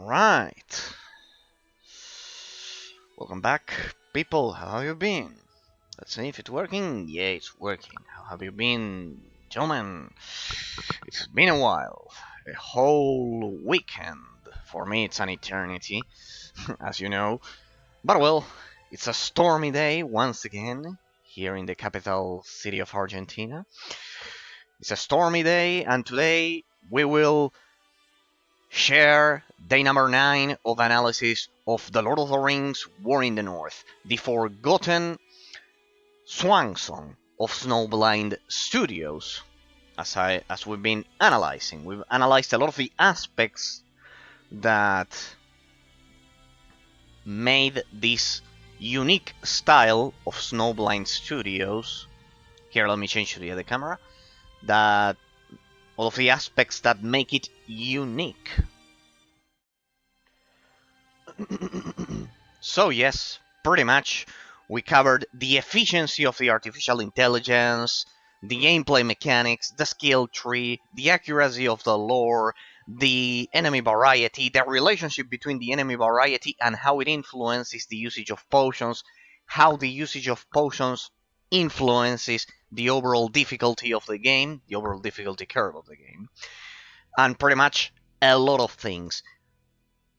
Alright. Welcome back, people. How have you been? Let's see if it's working. Yeah, it's working. How have you been, gentlemen? It's been a while. A whole weekend. For me, it's an eternity, as you know. But well, it's a stormy day once again here in the capital city of Argentina. It's a stormy day, and today we will share day number 9 of analysis of The Lord of the Rings War in the North, the forgotten swan song of Snowblind Studios. As we've been analyzing, we've analyzed a lot of the aspects that made this unique style of Snowblind Studios. Here, let me change to the other camera. That all of the aspects that make it unique. So yes, pretty much we covered the efficiency of the artificial intelligence, the gameplay mechanics, the skill tree, the accuracy of the lore, the enemy variety, the relationship between the enemy variety and how it influences the usage of potions, how the usage of potions influences the overall difficulty of the game, the overall difficulty curve of the game, and pretty much a lot of things.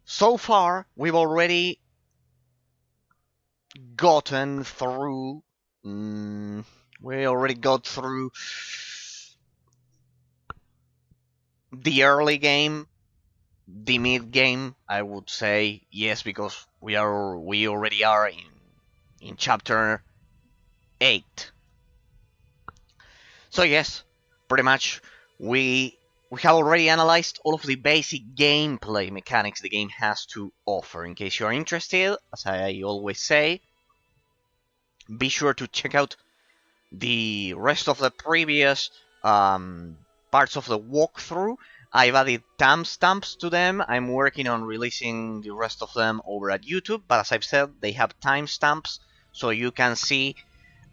So far, we've already gotten through. We already got through the early game, the mid game. I would say yes, because we already are in chapter 8. So yes, pretty much we have already analyzed all of the basic gameplay mechanics the game has to offer. In case you are interested, as I always say, be sure to check out the rest of the previous parts of the walkthrough. I've added timestamps to them. I'm working on releasing the rest of them over at YouTube, but as I've said, they have timestamps, so you can see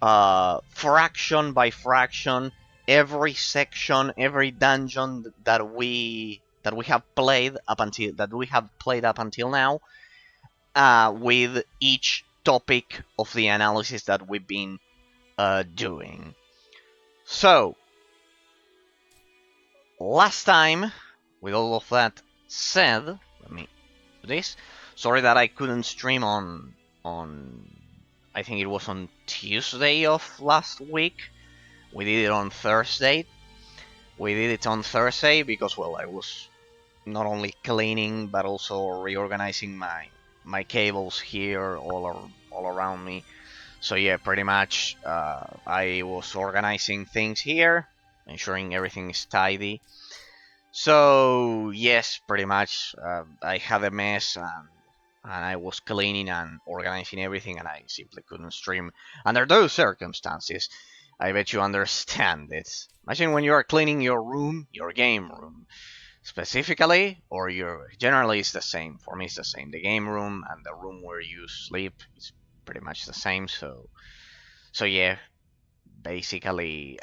fraction by fraction every section, every dungeon that we have played up until now, with each topic of the analysis that we've been doing. So, last time, with all of that said, let me do this. Sorry that I couldn't stream on I think it was on Tuesday of last week. We did it on Thursday. We did it on Thursday because, well, I was not only cleaning but also reorganizing my cables here all around me. So yeah, pretty much I was organizing things here, ensuring everything is tidy. So yes, pretty much I had a mess and I was cleaning and organizing everything, and I simply couldn't stream under those circumstances. I bet you understand it. Imagine when you are cleaning your room, your game room, specifically, or generally it's the same. For me, it's the same. The game room and the room where you sleep is pretty much the same. So yeah, basically,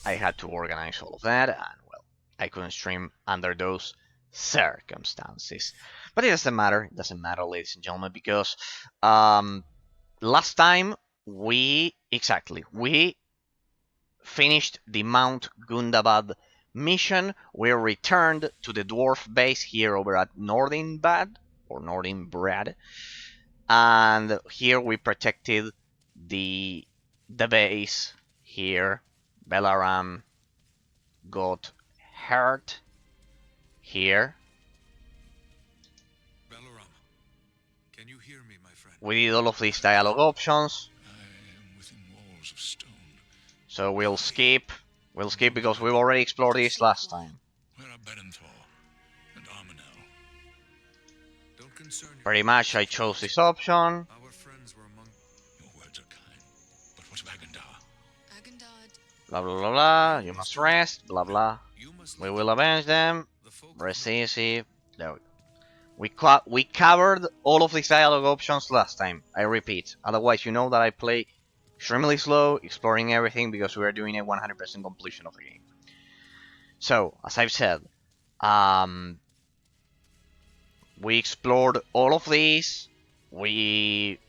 I had to organize all of that, and well, I couldn't stream under those circumstances. But it doesn't matter. It doesn't matter, ladies and gentlemen, because last time we finished the Mount Gundabad mission. We returned to the dwarf base here over at Nordinbad, or Nordinbrad, and here we protected the base here. Belaram got hurt here. Balaram, can you hear me, my friend? We did all of these dialogue options. I am within walls of stone. So we'll skip because we've already explored this last time. Where are Berenthor and Armanel? Don't concern yourself. Pretty much I chose this option. Our friends were among... Your words are kind, but what of Agandar? Blah blah blah blah. You must rest. Blah blah. You must We will avenge them. the folk Rest easy. There we go. We covered all of these dialogue options last time. I repeat. Otherwise, you know that I play extremely slow, exploring everything because we are doing a 100% completion of the game. So, as I've said, Um, we explored all of these. We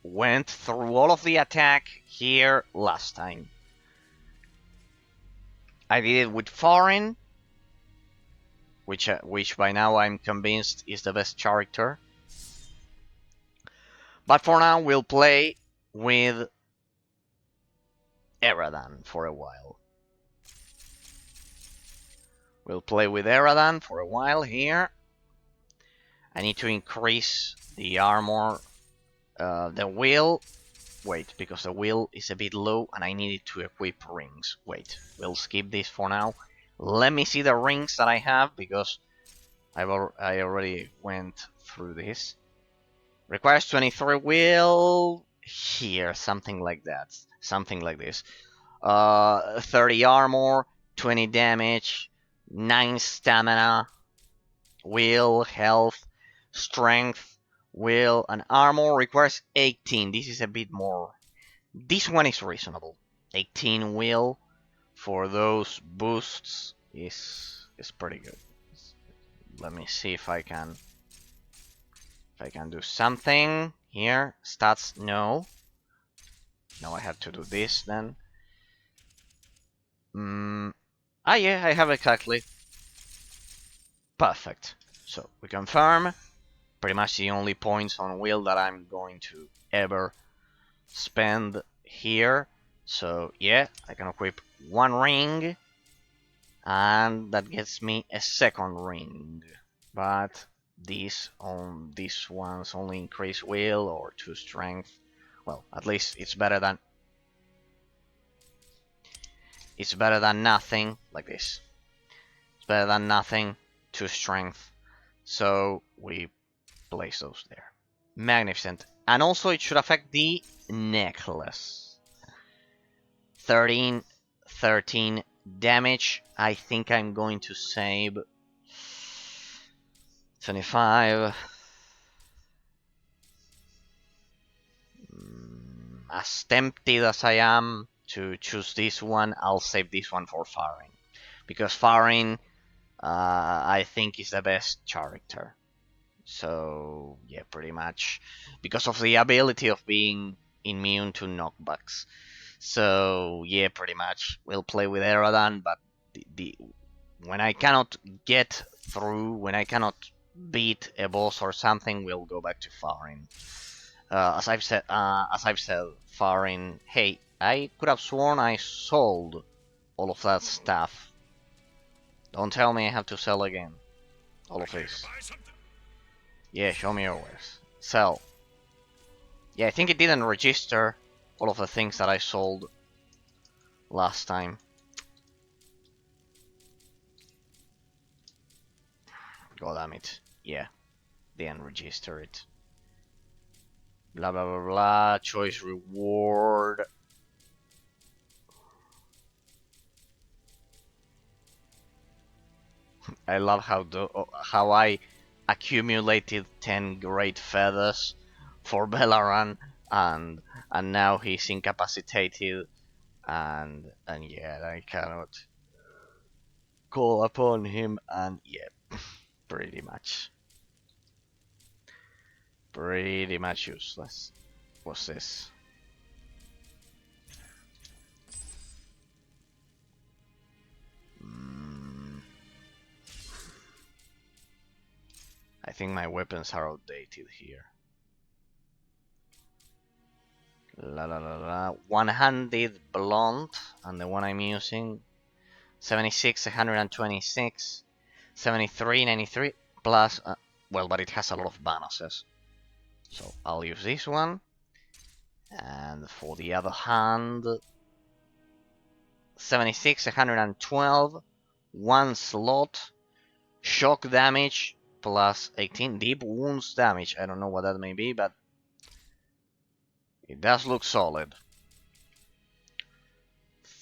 went through all of the attack here last time. I did it with Foreign, which by now I'm convinced is the best character. But for now, we'll play with Eradan for a while. We'll play with Eradan for a while here. I need to increase the armor, the wheel. Wait, because the wheel is a bit low and I needed to equip rings. Wait, we'll skip this for now. Let me see the rings that I have because I already went through this. Requires 23 wheel. Here, something like that. Something like this. 30 armor, 20 damage, 9 stamina, will, health, strength, will, and armor requires 18. This is a bit more. This one is reasonable. 18 will for those boosts is pretty good. Let me see if I can do something here. Stats, no. No, I have to do this then. Yeah, I have exactly. Perfect. So we confirm. Pretty much the only points on wheel that I'm going to ever spend here. So yeah, I can equip one ring. And that gets me a second ring. But these ones only increase will or 2 strength. Well, at least it's better than nothing like this. It's better than nothing, 2 strength. So we place those there. Magnificent. And also it should affect the necklace. 13 damage. I think I'm going to save 25. As tempted as I am to choose this one, I'll save this one for Farin. Because Farin, I think, is the best character. So, yeah, pretty much. Because of the ability of being immune to knockbacks. So, yeah, pretty much. We'll play with Eradan, but when I cannot get through, when I cannot beat a boss or something, we'll go back to Farin. As I've said, Farin, hey, I could have sworn I sold all of that stuff. Don't tell me I have to sell again. All of this. Yeah, show me your wares. Sell. Yeah, I think it didn't register all of the things that I sold last time. God damn it. Yeah, didn't register it. Blah blah blah blah. Choice reward. I love how I accumulated 10 great feathers for Belaran, and now he's incapacitated, and yeah, I cannot call upon him, and yeah, pretty much useless. What's this? I think my weapons are outdated here. La la la la. One-handed blunt, and the one I'm using 76, 126, 73, 93 plus. Well, but it has a lot of bonuses, so I'll use this one. And for the other hand, 76, 112, one slot, shock damage plus 18, deep wounds damage. I don't know what that may be, but it does look solid.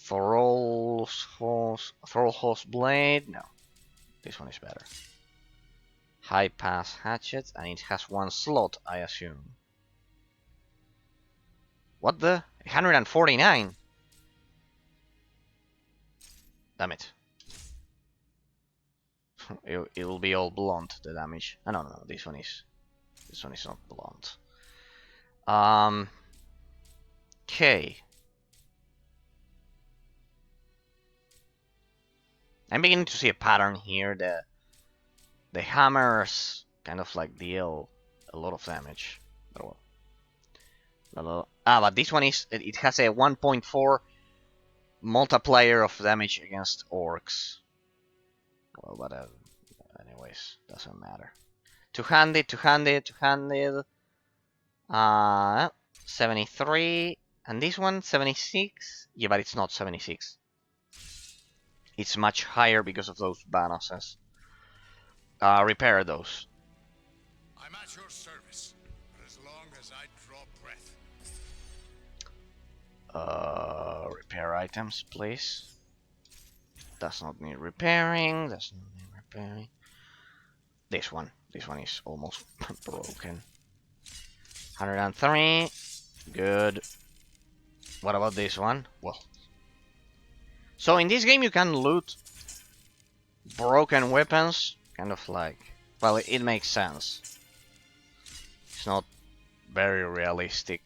Thrallhorse blade. No, this one is better. High pass hatchet, and it has one slot, I assume. What the? 149. Damn it. it will be all blunt, the damage. Oh, no, this one is not blunt. Okay. I'm beginning to see a pattern here. The hammers kind of like deal a lot of damage. But well. But this one it has a 1.4 multiplier of damage against orcs. Well, but anyways, doesn't matter. Two-handed. 73. And this one, 76. Yeah, but it's not 76. It's much higher because of those bonuses. Repair those. I'm at your service, for as long as I draw breath. Repair items, please. Does not need repairing. This one is almost broken. 103. Good. What about this one? Well. So in this game you can loot broken weapons. Kind of like... Well, it makes sense. It's not very realistic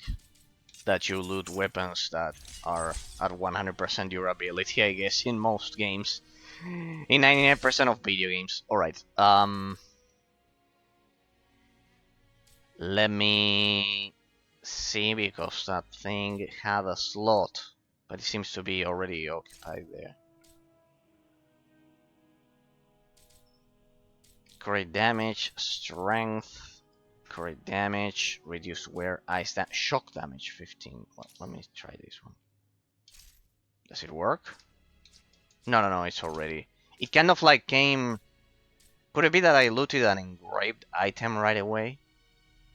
that you loot weapons that are at 100% durability, I guess, in most games. In 99% of video games. Alright, let me see, because that thing had a slot, but it seems to be already occupied there. Great damage, strength, great damage, reduce wear, ice damage, shock damage 15. Well, let me try this one. Does it work? No, it's already... It kind of like came... Could it be that I looted an engraved item right away?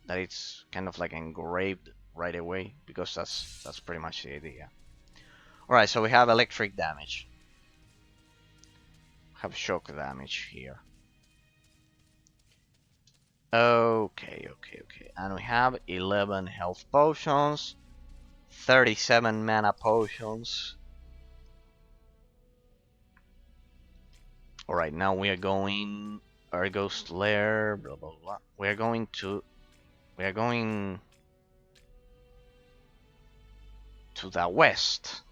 That it's kind of like engraved right away? Because that's pretty much the idea. Alright, so we have electric damage. Have shock damage here. Okay. And we have 11 health potions, 37 mana potions. Alright, now we are going Argos Lair, blah blah blah. We are going to the west.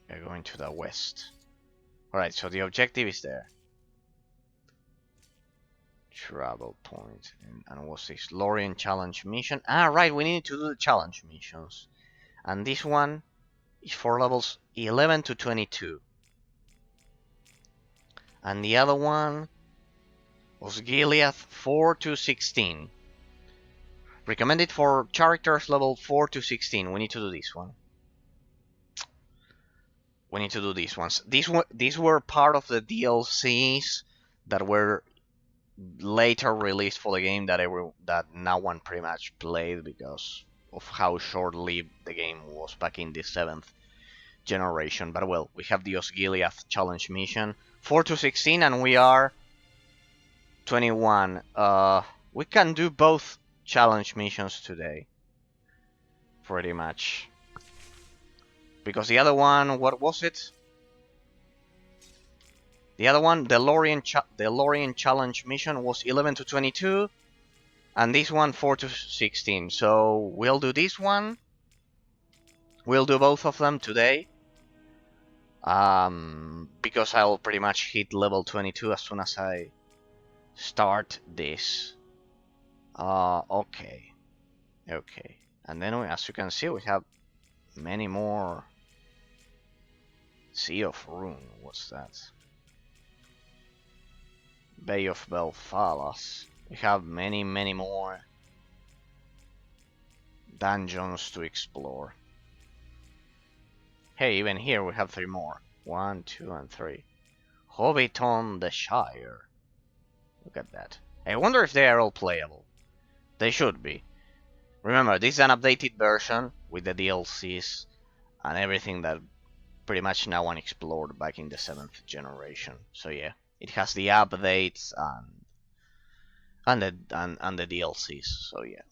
We are going to the west. Alright, so the objective is there. Travel point. And what's this? Lorien challenge mission. Right, we need to do the challenge missions. And this one is for levels 11 to 22. And the other one was Gileath 4 to 16. Recommended for characters level 4 to 16. We need to do this one. We need to do these ones. These were part of the DLCs that were later released for the game that no one pretty much played because of how short-lived the game was back in the 7th generation. But well, we have the Osgiliath challenge mission 4 to 16 and we are 21. We can do both challenge missions today. Pretty much. Because the other one, what was it? The other one, the Lorien challenge mission was 11 to 22. And this one 4 to 16. So we'll do this one. We'll do both of them today. Because I'll pretty much hit level 22 as soon as I start this. Okay. And then as you can see, we have many more. Sea of Rune, what's that? Bay of Belfalas. We have many more dungeons to explore. Hey, even here we have 3 more. 1, 2, and 3. Hobbiton the Shire. Look at that. I wonder if they are all playable. They should be. Remember, this is an updated version with the DLCs and everything that pretty much no one explored back in the 7th generation. So yeah, it has the updates and the DLCs. So yeah.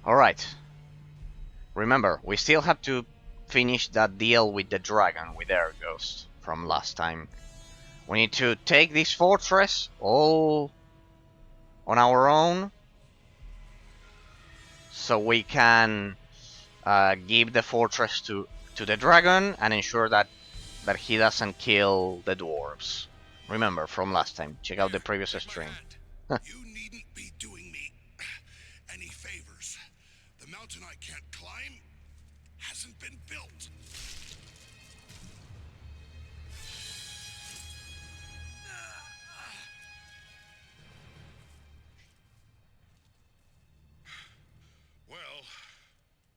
Alright. Remember, we still have to finish that deal with the dragon, with Air Ghost, from last time. We need to take this fortress all on our own, so we can give the fortress to the dragon and ensure that he doesn't kill the dwarves. Remember from last time. Check out the previous stream. You needn't be doing me any favors. The mountain I can't climb hasn't been built. Well,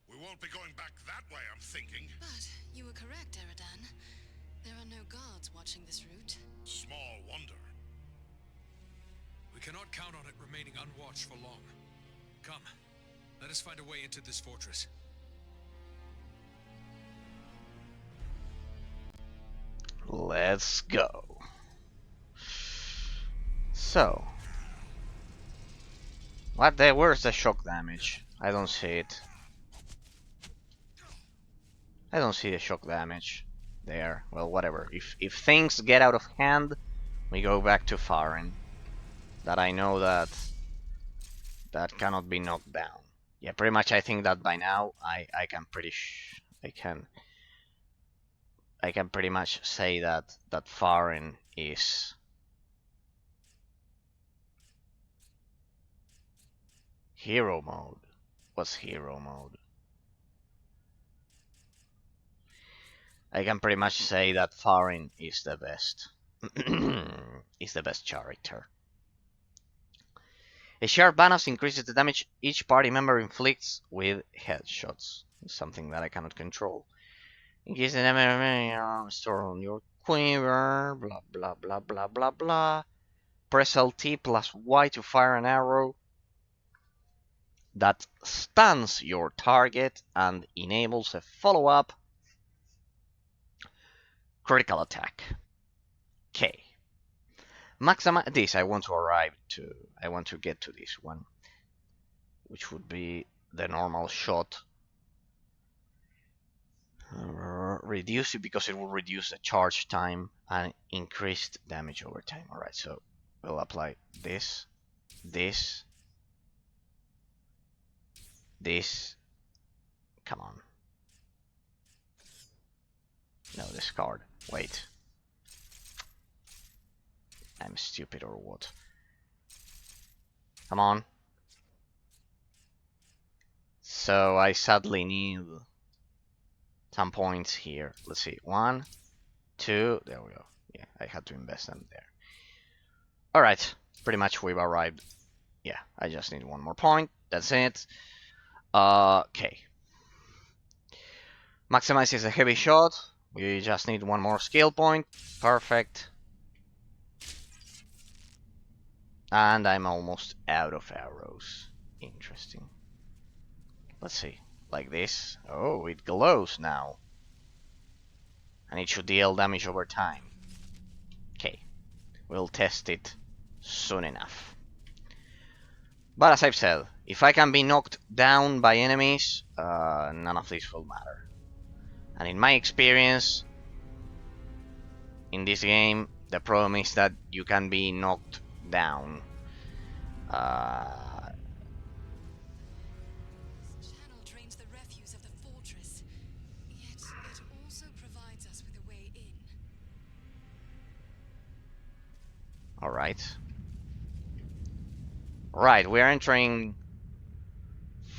we won't be going back that way, I'm thinking. But you were correct, Eridan. There are no guards watching this route. Small wonder. We cannot count on it remaining unwatched for long. Come, let us find a way into this fortress. Let's go. So, where's the shock damage? I don't see it. I don't see the shock damage there. Well, whatever. If things get out of hand, we go back to Farin. That I know that cannot be knocked down. Yeah, pretty much. I think that by now I can pretty much say that Farin is hero mode. What's hero mode? I can pretty much say that Farin is the best. Is the best character. A sharp bonus increases the damage each party member inflicts with headshots. Something that I cannot control. Increase the damage stored on your quiver. Blah blah blah blah blah blah. Press LT plus Y to fire an arrow that stuns your target and enables a follow-up critical attack. Okay. Maximize this. I want to get to this one, which would be the normal shot. Reduce it because it will reduce the charge time and increased damage over time. Alright, so we'll apply this. Come on. No, discard. Wait. I'm stupid or what? Come on. So I sadly need some points here. Let's see. 1, 2. There we go. Yeah, I had to invest them there. Alright. Pretty much we've arrived. Yeah, I just need one more point. That's it. Okay. Maximizes a heavy shot. We just need one more skill point. Perfect. And I'm almost out of arrows. Interesting. Let's see. Like this. Oh, it glows now. And it should deal damage over time. Okay. We'll test it soon enough. But as I've said, if I can be knocked down by enemies, none of this will matter. And in my experience, in this game, the problem is that you can be knocked down. This channel drains the refuse of the fortress, yet it also provides us with a way in. Alright. Right, we are entering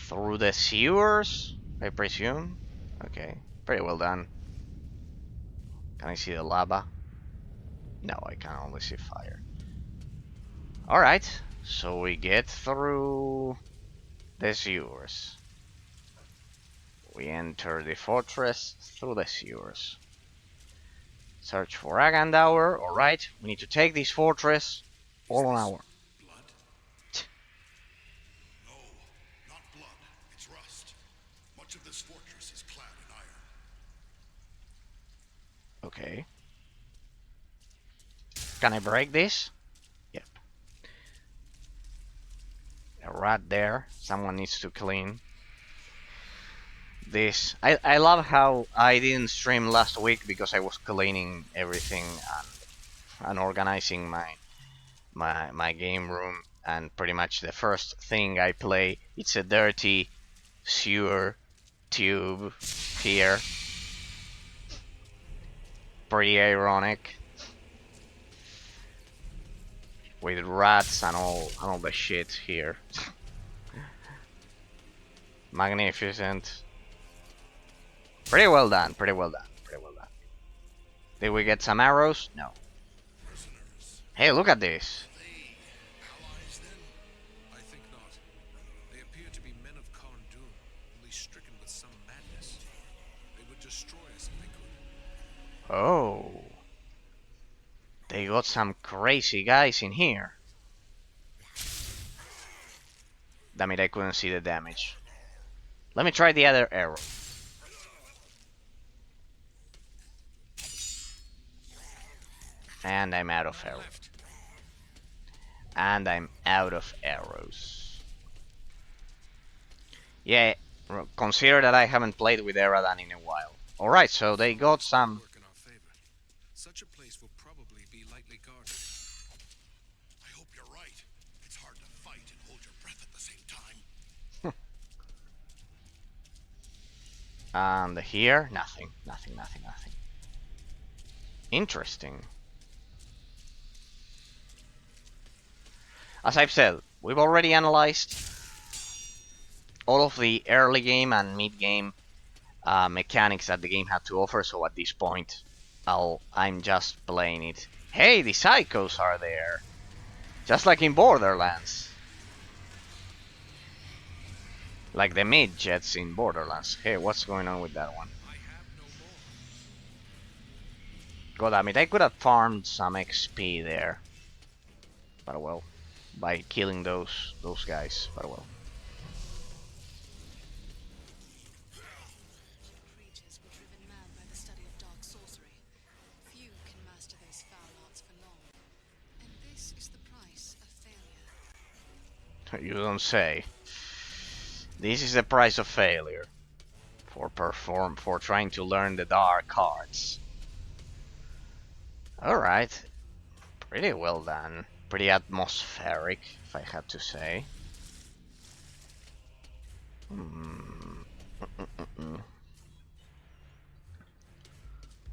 through the sewers, I presume. Okay, pretty well done. Can I see the lava? No, I can only see fire. Alright, so we get through the sewers. We enter the fortress through the sewers. Search for Agandaur. Alright, we need to take this fortress all on our... Blood? No, not blood. It's rust. Much of this fortress is clad in iron. Okay. Can I break this? Yep. A rat there. Someone needs to clean. this. I love how I didn't stream last week because I was cleaning everything and organizing my game room, and pretty much the first thing I play, it's a dirty sewer tube here. Pretty ironic. With rats and all the shit here. Magnificent. Pretty well done, pretty well done, pretty well done. Did we get some arrows? No. Prisoners. Hey, look at this. They allies then? I think not. They appear to be men of Khorne Dûn, only stricken with some madness. They would destroy us if they could. Oh. They got some crazy guys in here. Damn it, I couldn't see the damage. Let me try the other arrow. And I'm out of arrows. Left. And I'm out of arrows. Yeah, consider that I haven't played with Eradan in a while. Alright, so they got some... Work in our favor. Such a place will probably be lightly guarded. I hope you're right. It's hard to fight and hold your breath at the same time. And here, nothing. Interesting. As I've said, we've already analyzed all of the early game and mid game mechanics that the game had to offer, so at this point I'm just playing it. Hey, the psychos are there! Just like in Borderlands. Like the mid-jets in Borderlands. Hey, what's going on with that one? I have no more. God damn it, I could have farmed some XP there. But well, by killing those guys, but well. Creatures were driven mad by the study of dark sorcery. Few can master those foul arts for long. And this is the price of failure. You don't say. This is the price of failure. For trying to learn the dark arts. Alright. Pretty well done. Pretty atmospheric, if I had to say.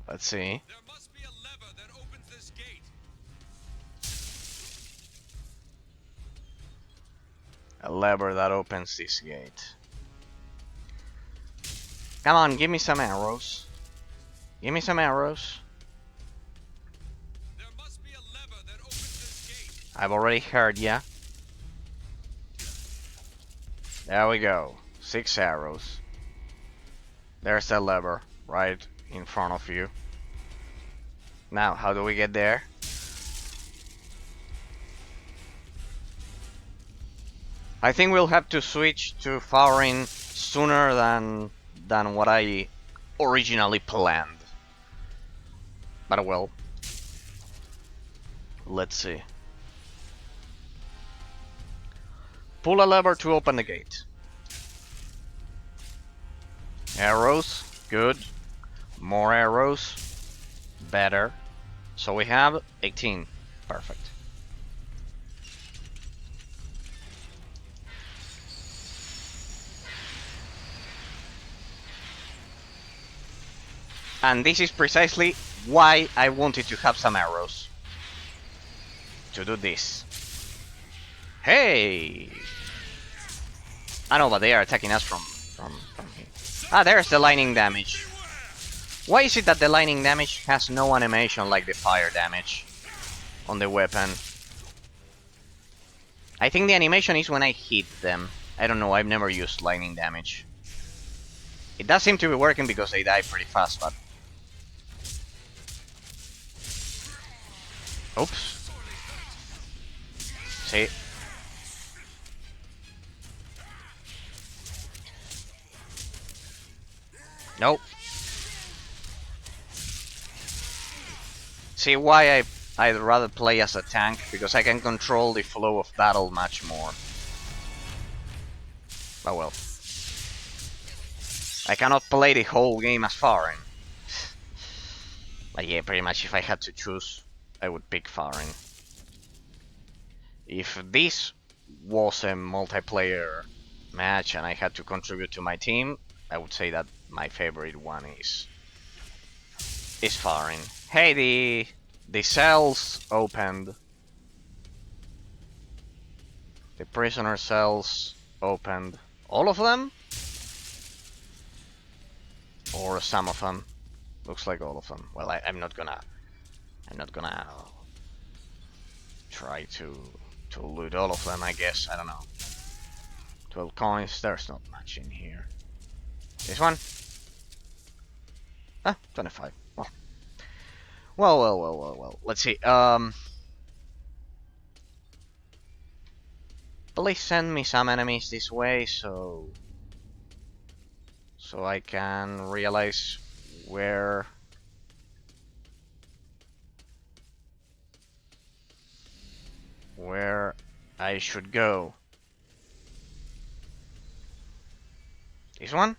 Let's see. There must be a lever that opens this gate. A lever that opens this gate. Come on, give me some arrows. Give me some arrows. There must be a lever that opens this gate. I've already heard ya. There we go. 6 arrows. There's the lever right in front of you. Now, how do we get there? I think we'll have to switch to Farin sooner than what I originally planned. But well. Let's see. Pull a lever to open the gate. Arrows, good. More arrows, better. So we have 18, perfect. And this is precisely why I wanted to have some arrows. To do this. Hey! I know, but they are attacking us from here. Ah, there's the lightning damage. Why is it that the lightning damage has no animation like the fire damage on the weapon? I think the animation is when I hit them. I don't know, I've never used lightning damage. It does seem to be working because they die pretty fast, but... Oops. See? Nope. See why I'd rather play as a tank, because I can control the flow of battle much more. Oh well. I cannot play the whole game as Farin. But yeah, pretty much if I had to choose, I would pick Farin. If this was a multiplayer match and I had to contribute to my team, I would say that my favorite one is Farin. Hey, the cells opened. The prisoner cells opened. All of them? Or some of them? Looks like all of them. Well, I'm not gonna try to loot all of them, I guess. I don't know. 12 coins, there's not much in here. This one? Ah, 25. Well. Let's see. Please send me some enemies this way so I can realize where I should go. This one?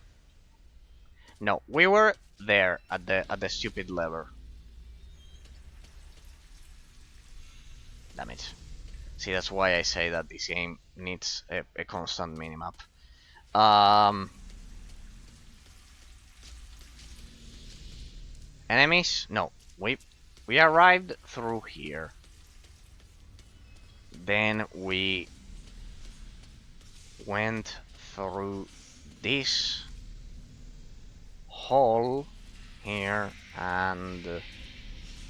No, we were there at the stupid lever. Damn it. See, that's why I say that this game needs a constant minimap. Enemies? No. We arrived through here. Then we went through this hall here, and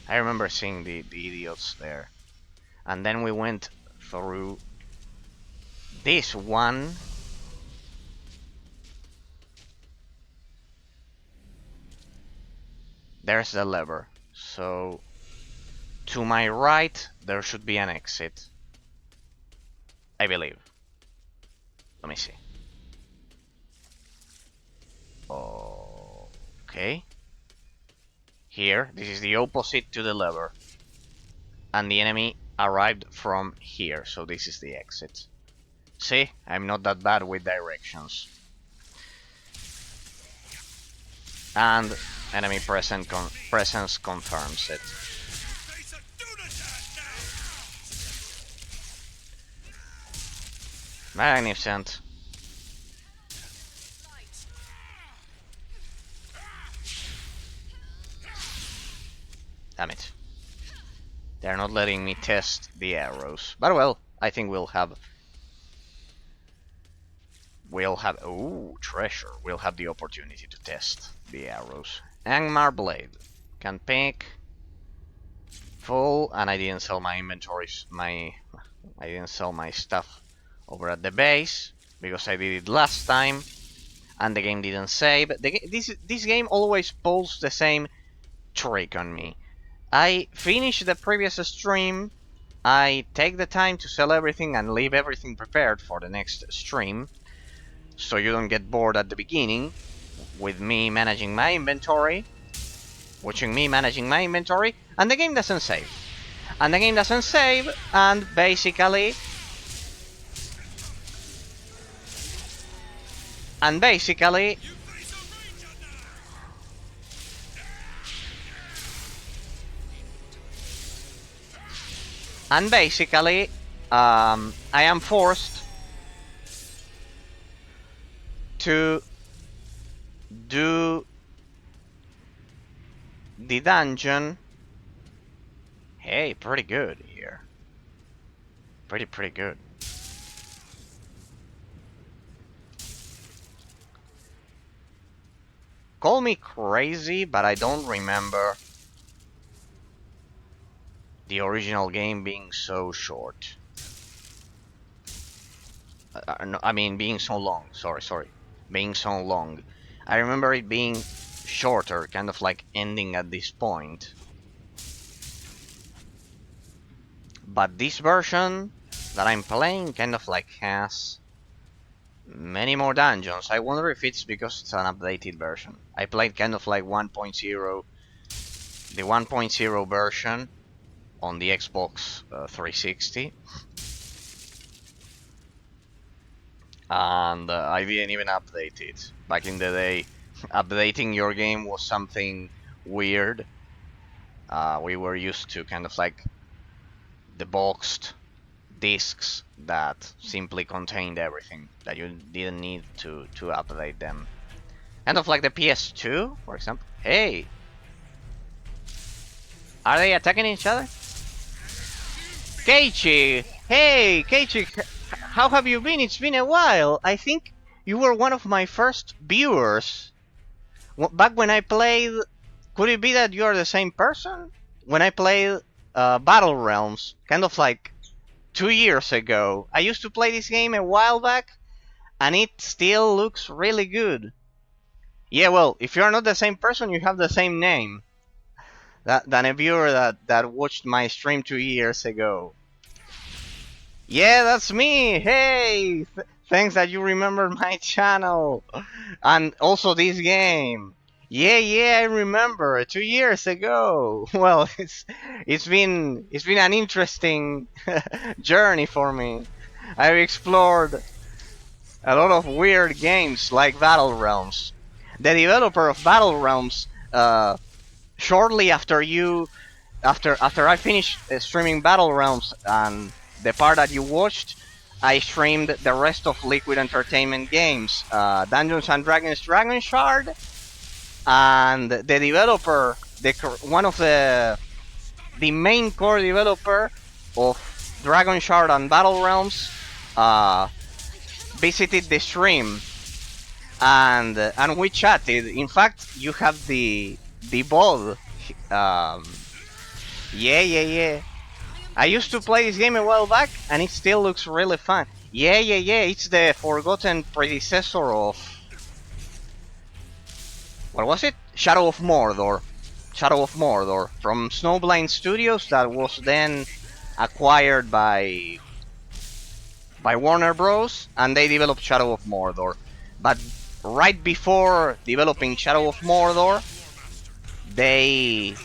I remember seeing the idiots there. And then we went through this one. There's the lever. So to my right there should be an exit, I believe. Let me see. Okay. Here, this is the opposite to the lever. And the enemy arrived from here, so this is the exit. See, I'm not that bad with directions. And enemy presence confirms it. Magnificent. Damn it. They're not letting me test the arrows. But well, I think we'll have... Ooh, treasure. We'll have the opportunity to test the arrows. Angmar Blade. Can pick. Full. And I didn't sell my inventories. I didn't sell my stuff over at the base. Because I did it last time. And the game didn't save. This game always pulls the same trick on me. I finish the previous stream, I take the time to sell everything and leave everything prepared for the next stream, so you don't get bored at the beginning with me managing my inventory, watching me managing my inventory, and the game doesn't save. And the game doesn't save, and basically... And basically, I am forced to do the dungeon. Hey, pretty good here. Pretty good. Call me crazy, but I don't remember the original game being so short. No, I mean being so long. Sorry. Being so long. I remember it being shorter, kind of like ending at this point. But this version that I'm playing kind of like has many more dungeons. I wonder if it's because it's an updated version. I played kind of like 1.0, the 1.0 version on the Xbox 360, and I didn't even update it. Back in the day, updating your game was something weird. We were used to kind of like the boxed discs that simply contained everything, that you didn't need to update them. Kind of like the PS2, for example. Hey! Are they attacking each other? Keiichi! Hey, Keiichi! How have you been? It's been a while. I think you were one of my first viewers. Back when I played... Could it be that you are the same person? When I played Battle Realms, kind of like 2 years ago. I used to play this game a while back, and it still looks really good. Yeah, well, if you're not the same person, you have the same name. Than a viewer that watched my stream 2 years ago. Yeah, that's me! Hey! Thanks that you remembered my channel! And also this game! Yeah, I remember 2 years ago. Well, it's been an interesting journey for me. I've explored a lot of weird games like Battle Realms. The developer of Battle Realms, shortly after I finished streaming Battle Realms and the part that you watched, I streamed the rest of Liquid Entertainment games, Dungeons and Dragons Dragon Shard, and the developer, one of the main core developer of Dragon Shard and Battle Realms, visited the stream, and we chatted. In fact, you have the VOD. Yeah. I used to play this game a while back, and it still looks really fun. Yeah. It's the forgotten predecessor of... What was it? Shadow of Mordor. Shadow of Mordor. From Snowblind Studios, that was then acquired by Warner Bros. And they developed Shadow of Mordor. But right before developing Shadow of Mordor, they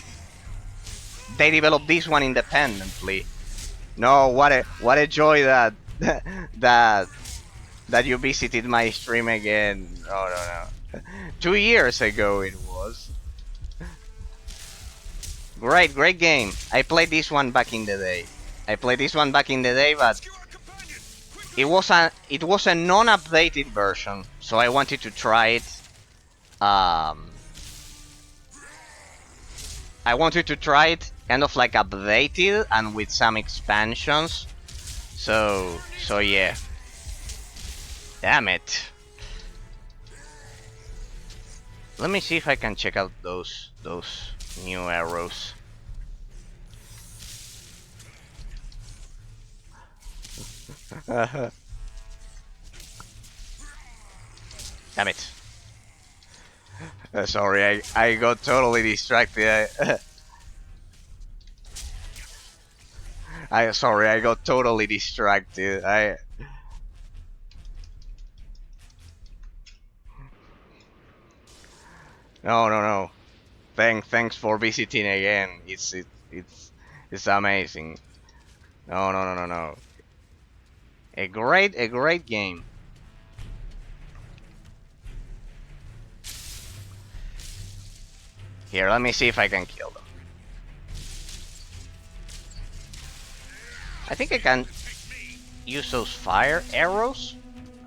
developed this one independently. No, what a joy that that you visited my stream again. Oh, no. 2 years ago it was. Great game. I played this one back in the day. But it was a non-updated version, so I wanted to try it. I wanted to try it kind of like updated and with some expansions. So yeah. Damn it. Let me see if I can check out those new arrows. Damn it. Sorry, I got totally distracted. Sorry, I got totally distracted. No. Thanks for visiting again. It's amazing. No. A great game. Here, let me see if I can kill them. I think I can use those fire arrows,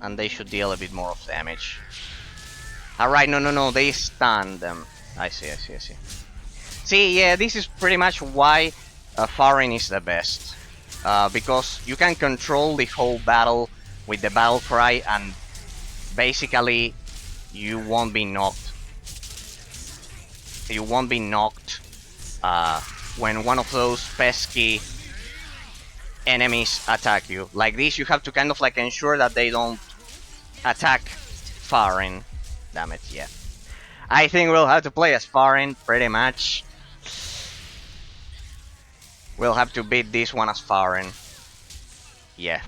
and they should deal a bit more of damage. Alright, no, they stun them. I see. See, yeah, this is pretty much why Farin is the best. Because you can control the whole battle with the battle cry, and basically you won't be knocked. When one of those pesky enemies attack you. Like this, you have to kind of like ensure that they don't attack Farin. Damn it, yeah. I think we'll have to play as Farin, pretty much. We'll have to beat this one as Farin. Yeah.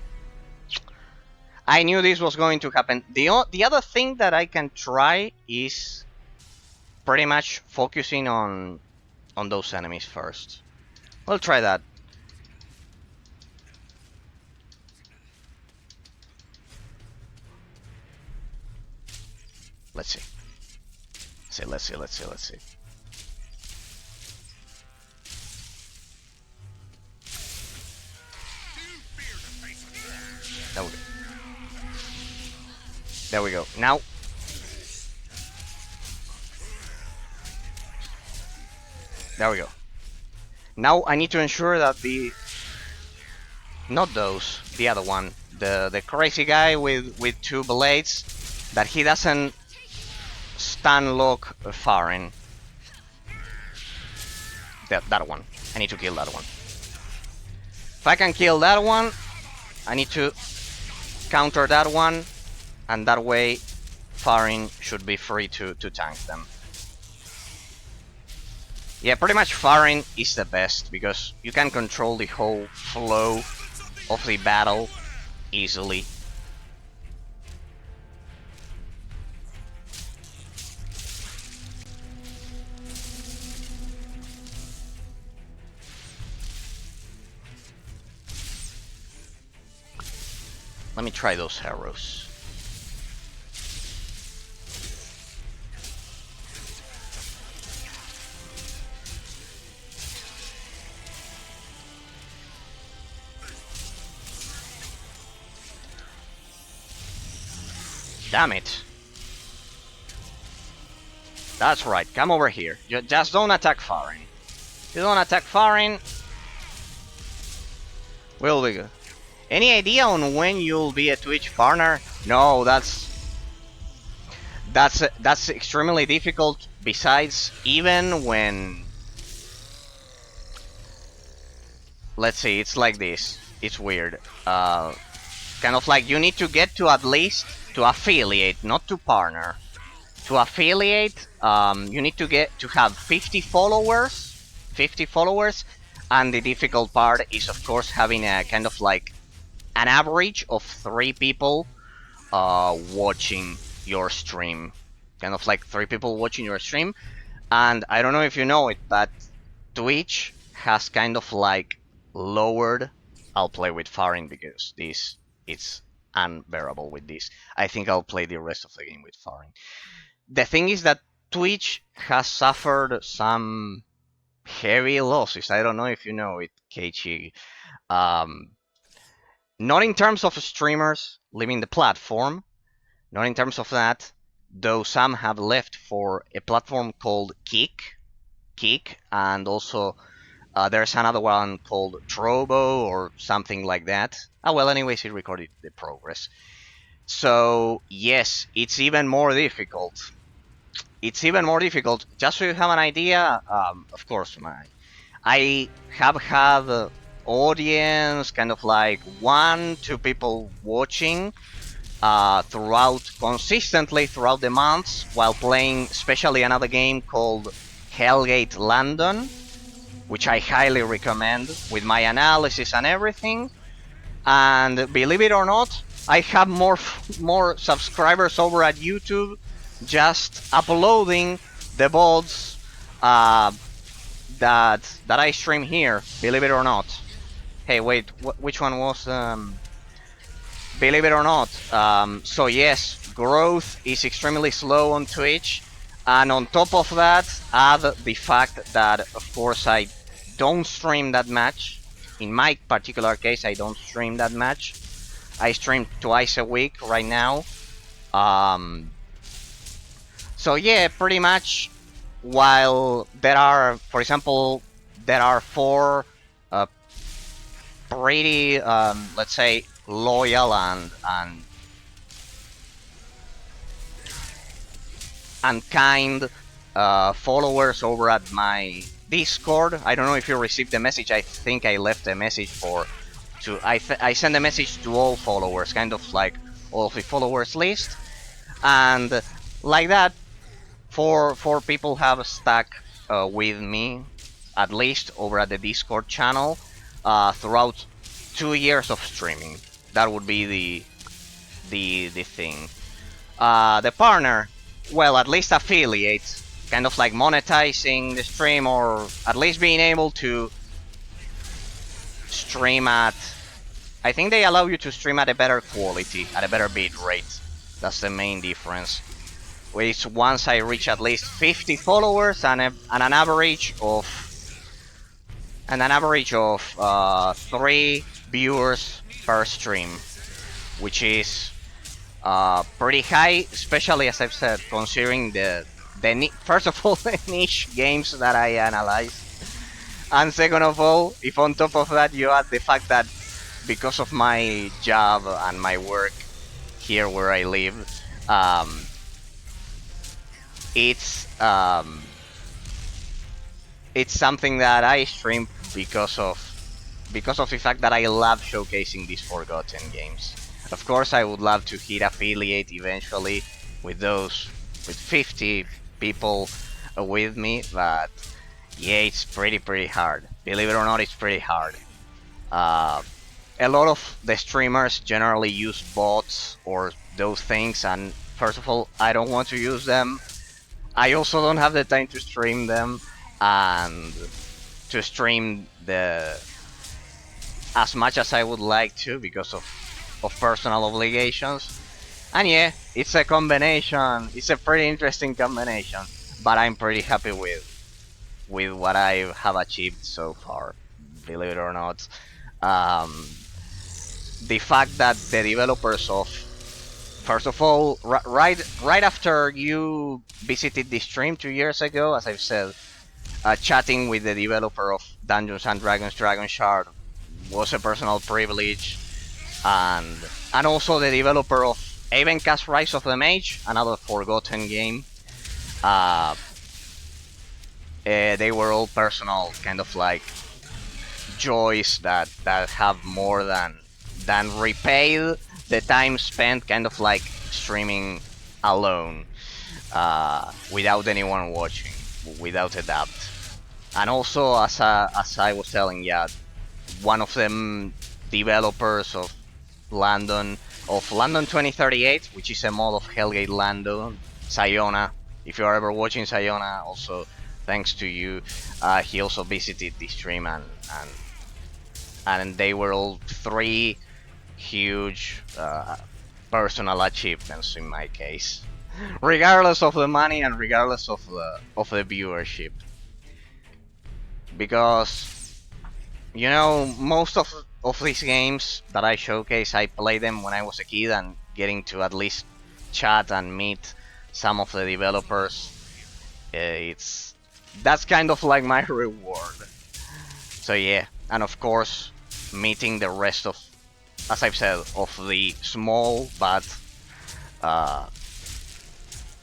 I knew this was going to happen. The other thing that I can try is pretty much focusing on those enemies first. We'll try that. Let's see. Let's see. There we go. There we go. Now. There we go. Now I need to ensure that not those, the other one, the crazy guy with 2 blades, that he doesn't stun lock Farin. That one. I need to kill that one. If I can kill that one, I need to counter that one, and that way Farin should be free to tank them. Yeah, pretty much Farin is the best, because you can control the whole flow of the battle easily. Let me try those arrows. Damn it. That's right, come over here. You just don't attack Farin. If you don't attack Farin, we'll be good. Any idea on when you'll be a Twitch partner? No, that's extremely difficult. Besides, even when, let's see, it's like this. It's weird. Kind of like you need to get to at least to affiliate, not to partner. To affiliate, you need to get to have 50 followers. 50 followers, and the difficult part is, of course, having a kind of like an average of 3 people watching your stream. Kind of like 3 people watching your stream. And I don't know if you know it, but Twitch has kind of like lowered. I'll play with Farin because it's unbearable with this. I think I'll play the rest of the game with Farin. The thing is that Twitch has suffered some heavy losses. I don't know if you know it, Keiichi. Not in terms of streamers leaving the platform, not in terms of that, though some have left for a platform called Kick, and also there's another one called Trovo or something like that. Well, anyways, it recorded the progress. So yes, it's even more difficult. It's even more difficult. Just so you have an idea, of course, I have had audience, kind of like 1-2 people watching consistently throughout the months while playing, especially another game called Hellgate London, which I highly recommend with my analysis and everything. And believe it or not, I have more subscribers over at YouTube just uploading the VODs that I stream here. Believe it or not. Hey, wait, which one was? Believe it or not. So yes, growth is extremely slow on Twitch, and on top of that, add the fact that, of course, I don't stream that much. In my particular case, I don't stream that much. I stream twice a week right now. So yeah, pretty much. While there are, for example, 4 pretty, let's say, loyal and kind followers over at my Discord. I don't know if you received the message. I think I left a message I sent a message to all followers, kind of like all of the followers list, and like that, 4 people have stuck with me, at least over at the Discord channel, throughout 2 years of streaming. That would be the thing. The partner, well, at least affiliate, kind of like monetizing the stream, or at least being able to stream at, I think they allow you to stream at a better quality, at a better bit rate. That's the main difference. which once I reach at least 50 followers and an average of 3 viewers per stream, which is pretty high, especially as I've said, considering first of all the niche games that I analyze, and second of all, if on top of that you add the fact that because of my job and my work here where I live, it's something that I stream because of the fact that I love showcasing these forgotten games. Of course, I would love to hit affiliate eventually with 50 people with me, but yeah, it's pretty hard. Believe it or not, it's pretty hard. A lot of the streamers generally use bots or those things, and first of all, I don't want to use them. I also don't have the time to stream them and to stream as much as I would like to because of personal obligations. And yeah, it's a combination. It's a pretty interesting combination, but I'm pretty happy with what I have achieved so far. Believe it or not, the fact that the developers of, first of all, right after you visited the stream 2 years ago, as I've said, chatting with the developer of Dungeons and Dragons Dragon Shard was a personal privilege, and also the developer of Avencast Rise of the Mage, another forgotten game. They were all personal kind of like joys that have more than repaid the time spent kind of like streaming alone, without anyone watching, without a doubt. And also, as I was telling, yeah, one of them developers of London 2038, which is a mod of Hellgate London, Sayona. If you are ever watching, Sayona, also thanks to you, he also visited the stream, and they were all 3 huge personal achievements in my case, regardless of the money and regardless of the viewership, because you know, most of these games that I showcase, I played them when I was a kid, and getting to at least chat and meet some of the developers, that's kind of like my reward. So yeah, and of course meeting the rest of, as I've said, of the small but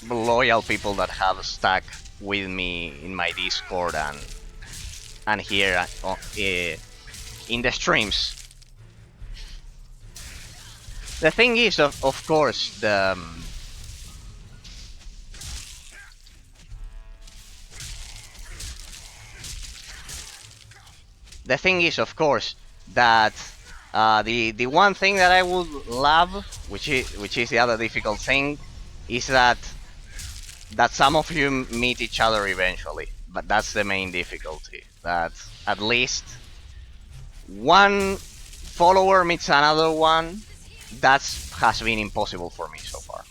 loyal people that have stuck with me in my Discord and here in the streams. The thing is, of course, the thing is, of course, that the one thing that I would love, which is the other difficult thing, is that some of you meet each other eventually. But that's the main difficulty. That at least one follower meets another one. That has been impossible for me so far,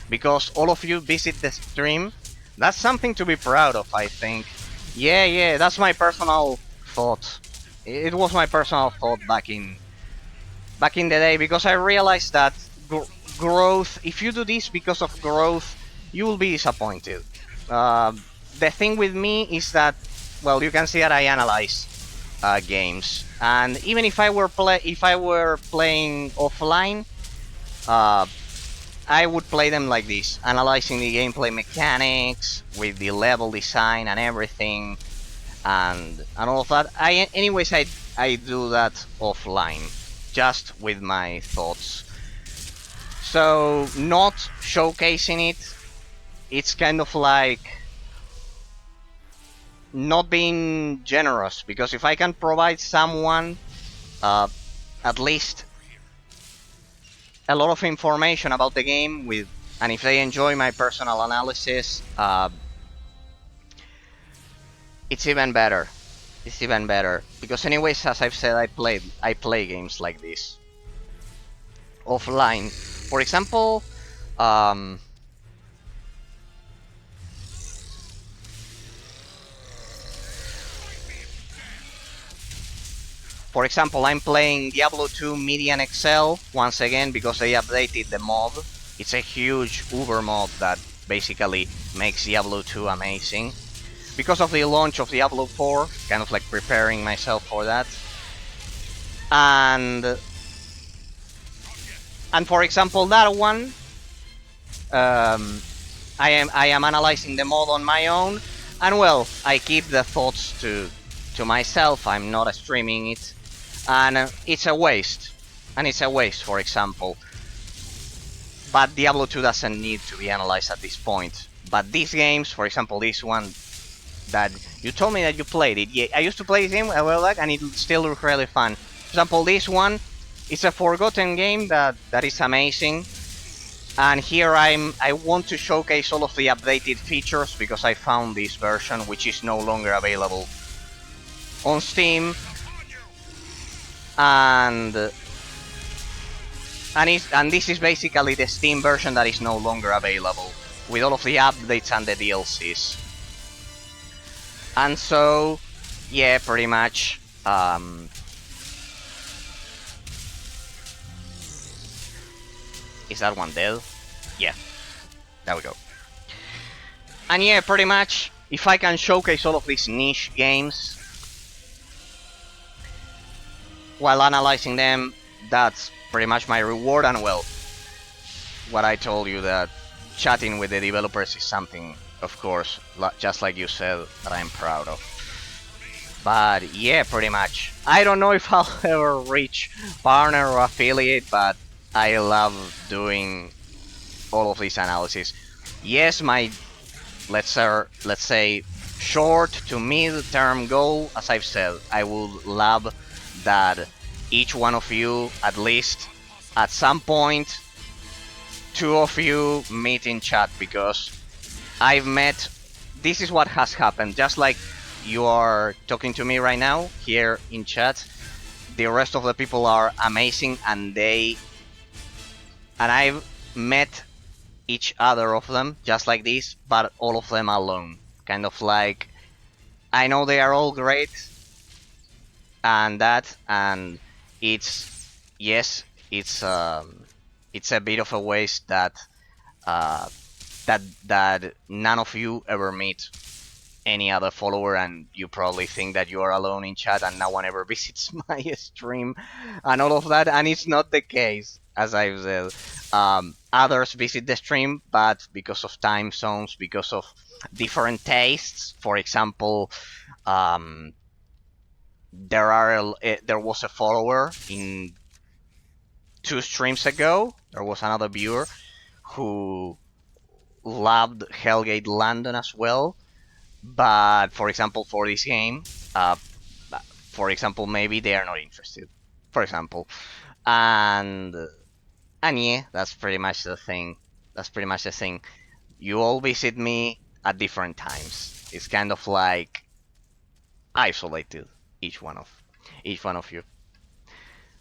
because all of you visit the stream. That's something to be proud of, I think. Yeah, that's my personal thought. It was my personal thought back in the day, because I realized that growth, if you do this because of growth, you will be disappointed. The thing with me is that, well, you can see that I analyze games, and even if I were playing offline, I would play them like this, analyzing the gameplay mechanics with the level design and everything, and all of that. Anyways, I do that offline, just with my thoughts. So not showcasing it, it's kind of like not being generous, because if I can provide someone at least a lot of information about the game and if they enjoy my personal analysis, it's even better. It's even better, because anyways, as I've said, I play games like this offline. For example, For example, I'm playing Diablo 2 Median XL once again because they updated the mod. It's a huge Uber mod that basically makes Diablo 2 amazing. Because of the launch of Diablo 4, kind of like preparing myself for that. And for example, that one, I am analyzing the mod on my own, and well, I keep the thoughts to myself. I'm not streaming it, and it's a waste. For example. But Diablo 2 doesn't need to be analyzed at this point. But these games, for example, this one that you told me that you played it. Yeah, I used to play this game a while back, and it still looks really fun. For example, this one is a forgotten game that is amazing. And here I want to showcase all of the updated features because I found this version, which is no longer available on Steam. And this is basically the Steam version that is no longer available, with all of the updates and the DLCs. And so, yeah, pretty much. Is that one dead? Yeah. There we go. And yeah, pretty much, if I can showcase all of these niche games while analyzing them, that's pretty much my reward. And well, what I told you, that chatting with the developers is something, of course, just like you said, that I'm proud of. But yeah, pretty much. I don't know if I'll ever reach partner or affiliate, but I love doing all of these analysis. Yes, my let's say short to mid-term goal, as I've said, I would love that each one of you, at least at some point, 2 of you meet in chat, because I've met. This is what has happened. Just like you are talking to me right now here in chat, the rest of the people are amazing, and I've met each other of them just like this, but all of them alone. Kind of like, I know they are all great, and it's, yes, it's a bit of a waste that that none of you ever meet any other follower, and you probably think that you are alone in chat and no one ever visits my stream and all of that, and it's not the case. As I've said, others visit the stream, but because of time zones, because of different tastes. For example, there was a follower in 2 streams ago. There was another viewer who loved Hellgate London as well, but for example, for this game, for example, maybe they are not interested, for example. And yeah, that's pretty much the thing. You all visit me at different times. It's kind of like isolated, each one of you.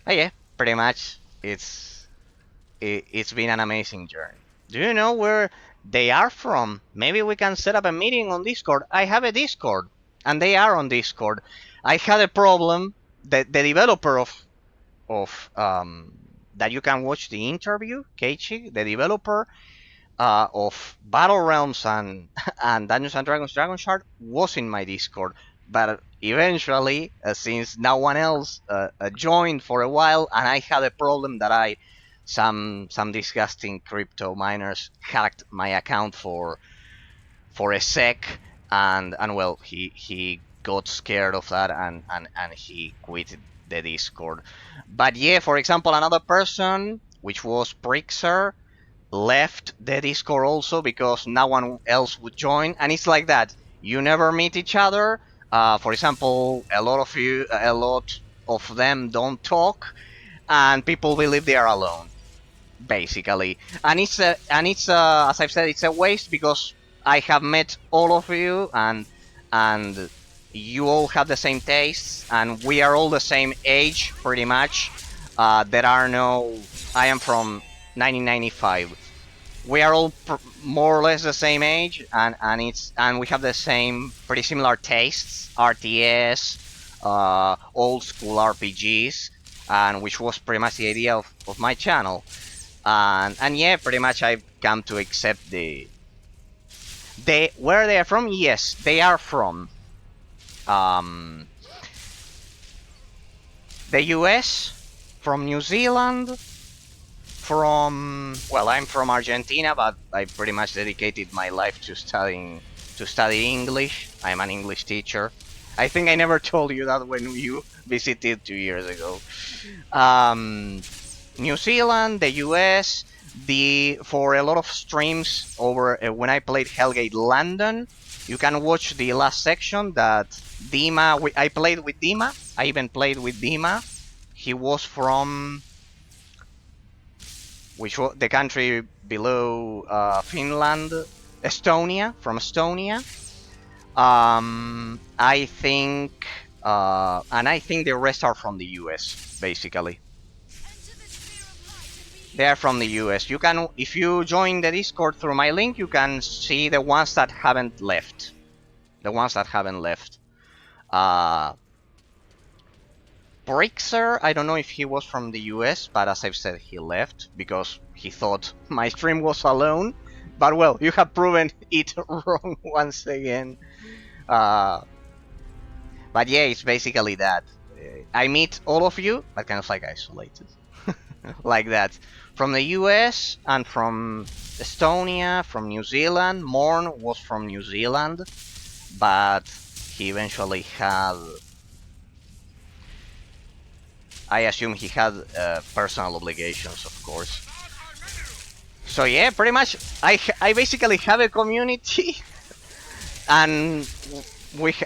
But yeah, pretty much it's been an amazing journey. Do you know where they are from? Maybe we can set up a meeting on Discord. I have a Discord, and they are on Discord. I had a problem. The developer of that you can watch the interview, Keiichi, the developer of Battle Realms and Dungeons and Dragons Dragon Shard, was in my Discord. But eventually, since no one else joined for a while, and I had a problem that some disgusting crypto miners hacked my account for a sec, and well, he got scared of that, and he quit the Discord. But yeah, for example, another person, which was Prixer, left the Discord also because no one else would join, and it's like that. You never meet each other. For example, a lot of them don't talk, and people believe they are alone, basically. And it's as I've said, it's a waste, because I have met all of you, and you all have the same tastes, and we are all the same age, pretty much. There are no. I am from 1995. We are all more or less the same age, and we have the same, pretty similar tastes. RTS, old school RPGs, and which was pretty much the idea of my channel. And yeah, pretty much I've come to accept where they are from. Yes, they are from the US, from New Zealand, from, well, I'm from Argentina, but I pretty much dedicated my life to study English. I'm an English teacher. I think I never told you that when you visited 2 years ago. New Zealand, the US, for a lot of streams over when I played Hellgate London, you can watch the last section that Dima. I played with Dima. I even played with Dima. He was from which was the country below Finland, Estonia, from Estonia. I think, and I think the rest are from the US, basically. They are from the US. You can, if you join the Discord through my link, you can see the ones that haven't left. The ones that haven't left. Brixer, I don't know if he was from the US, but as I've said, he left because he thought my stream was alone. But well, you have proven it wrong once again. But yeah, it's basically that. I meet all of you, but kind of like isolated. Like that. From the US and from Estonia, from New Zealand. Morn was from New Zealand, but he eventually had... I assume he had personal obligations, of course. So yeah, pretty much, I basically have a community, and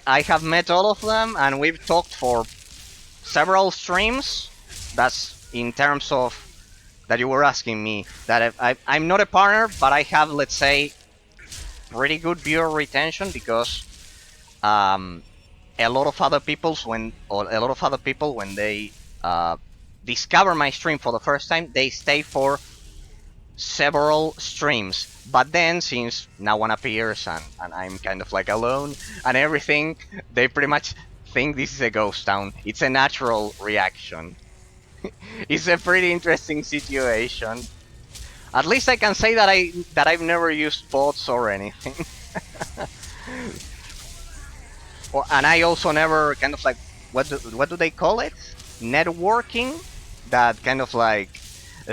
I have met all of them, and we've talked for several streams. That's in terms of that you were asking me. That I'm not a partner, but I have, let's say, pretty good viewer retention because a lot of other people when they discover my stream for the first time, they stay for several streams. But then, since no one appears and I'm kind of like alone and everything, they pretty much think this is a ghost town. It's a natural reaction. It's a pretty interesting situation. At least I can say that I've never used bots or anything. Well, and I also never kind of like what do they call it? Networking, that kind of like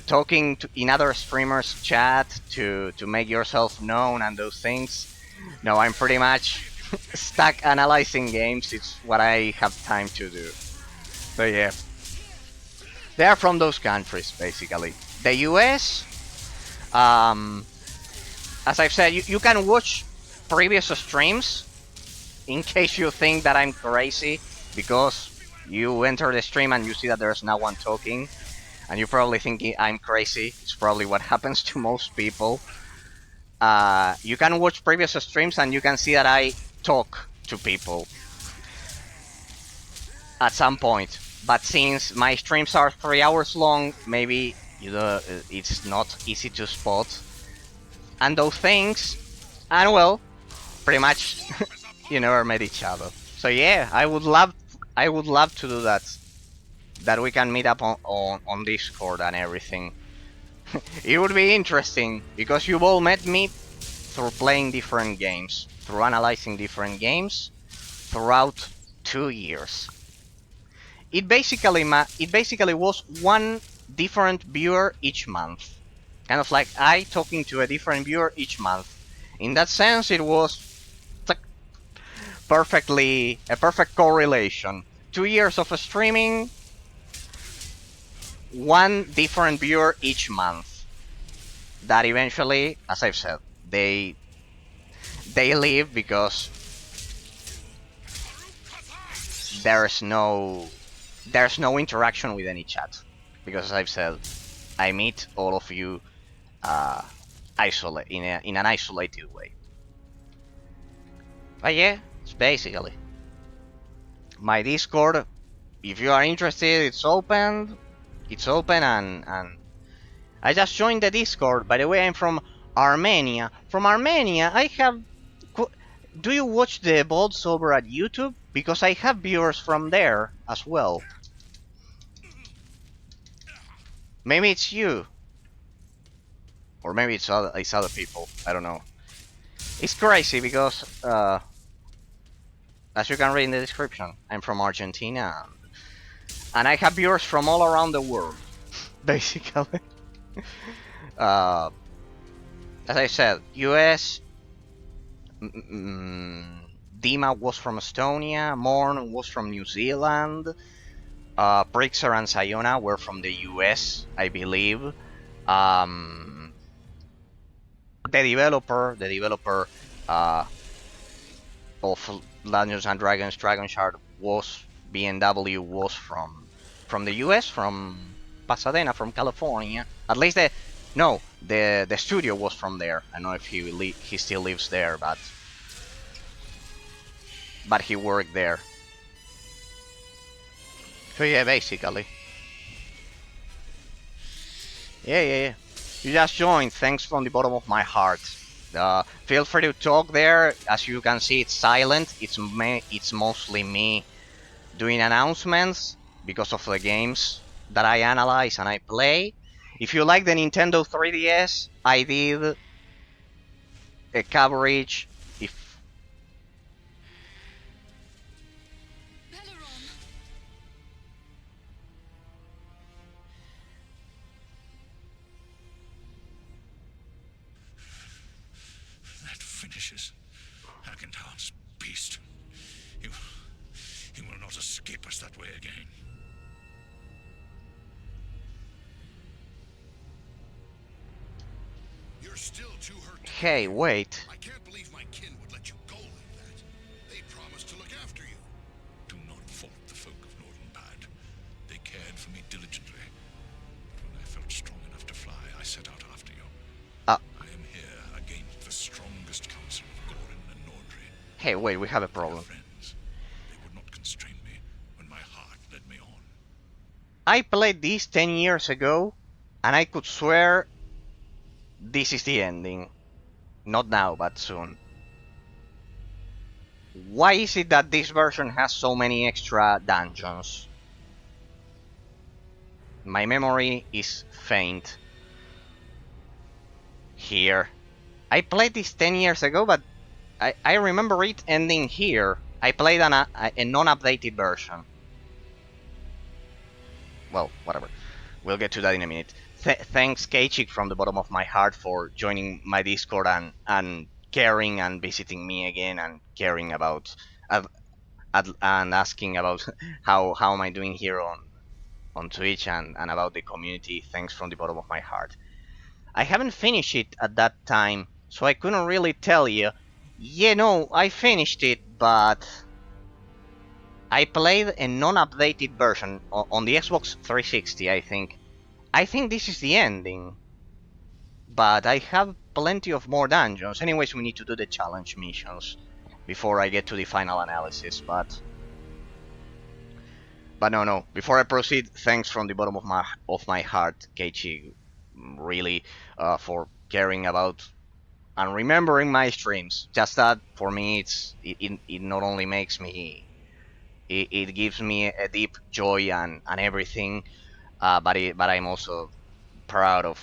talking in other streamers' chat to make yourself known and those things. No, I'm pretty much stuck analyzing games. It's what I have time to do. So yeah, they are from those countries basically. The US, as I've said, you can watch previous streams in case you think that I'm crazy, because you enter the stream and you see that there's no one talking, and you're probably thinking I'm crazy. It's probably what happens to most people. You can watch previous streams and you can see that I talk to people at some point. But since my streams are 3 hours long, maybe it's not easy to spot and those things. And well, pretty much you never met each other. So yeah, I would love to do that. That we can meet up on Discord and everything. It would be interesting, because you've all met me through playing different games, through analyzing different games throughout 2 years. It basically was one different viewer each month. Kind of like I talking to a different viewer each month. In that sense, it was a perfect correlation. 2 years of streaming, one different viewer each month. That eventually, as I've said, they leave because there's no interaction with any chat. Because as I've said, I meet all of you in an isolated way. But yeah, it's basically my Discord. If you are interested, it's open. It's open, and I just joined the Discord. By the way, I'm from Armenia. From Armenia, I have do you watch the VODs over at YouTube? Because I have viewers from there as well. Maybe it's you. Or maybe it's other people. I don't know. It's crazy because, as you can read in the description, I'm from Argentina. And I have viewers from all around the world. Basically. As I said, US... Dima was from Estonia, Morn was from New Zealand, Prixer and Sayona were from the US, I believe. The developer of Dungeons and Dragons, Dragon Shard was BMW was from the US, from Pasadena, from California. At least the studio was from there. I don't know if he still lives there, but he worked there. So yeah, basically. Yeah. You just joined. Thanks from the bottom of my heart. Feel free to talk there. As you can see, it's silent. It's mostly me doing announcements because of the games that I analyze and I play. If you like the Nintendo 3DS, I did a coverage. Peleron! That finishes Hagenhar's beast. He will not escape us that way again. You're still too hurt. Hey, wait. I can't believe my kin would let you go like that. They promised to look after you. Do not fault the folk of Nordenbad. They cared for me diligently. But when I felt strong enough to fly, I set out after you. I am here against the strongest council of Gorin and Nordri. Hey, wait, we have a problem. Friends, they would not constrain me when my heart led me on. I played this 10 years ago, and I could swear this is the ending. Not now, but soon. Why is it that this version has so many extra dungeons? My memory is faint. Here. I played this 10 years ago, but I remember it ending here. I played a non-updated version. Well, whatever. We'll get to that in a minute. Thanks, Keichik, from the bottom of my heart for joining my Discord and caring and visiting me again and caring about and asking about how am I doing here on Twitch and about the community. Thanks from the bottom of my heart. I haven't finished it at that time, so I couldn't really tell you. Yeah, no, I finished it, but I played a non-updated version on the Xbox 360, I think. I think this is the ending. But I have plenty of more dungeons. Anyways, we need to do the challenge missions before I get to the final analysis, but no. Before I proceed, thanks from the bottom of my heart, Keiichi, really, for caring about and remembering my streams. Just that, for me, it not only makes me... It gives me a deep joy and everything, but I'm also proud of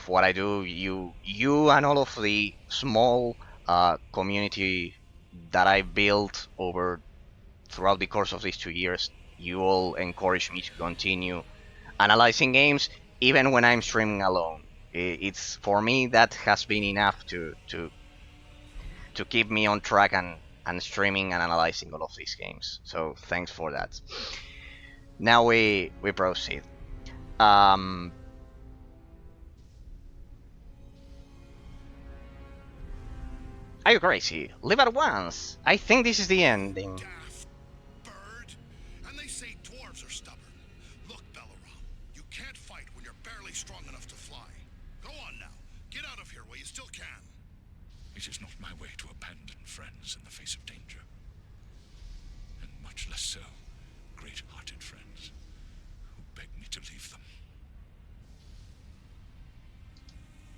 what I do. You and all of the small community that I built throughout the course of these 2 years. You all encourage me to continue analyzing games, even when I'm streaming alone. It's for me that has been enough to keep me on track and streaming and analyzing all of these games. So thanks for that. Now we proceed. Are you crazy? Leave at once. I think this is the ending. Daft bird. And they say dwarves are stubborn. Look, Belleron, you can't fight when you're barely strong enough to fly. Go on now. Get out of here while you still can. It is not my way to abandon friends in the face of danger. And much less so, great-hearted friends who beg me to leave them.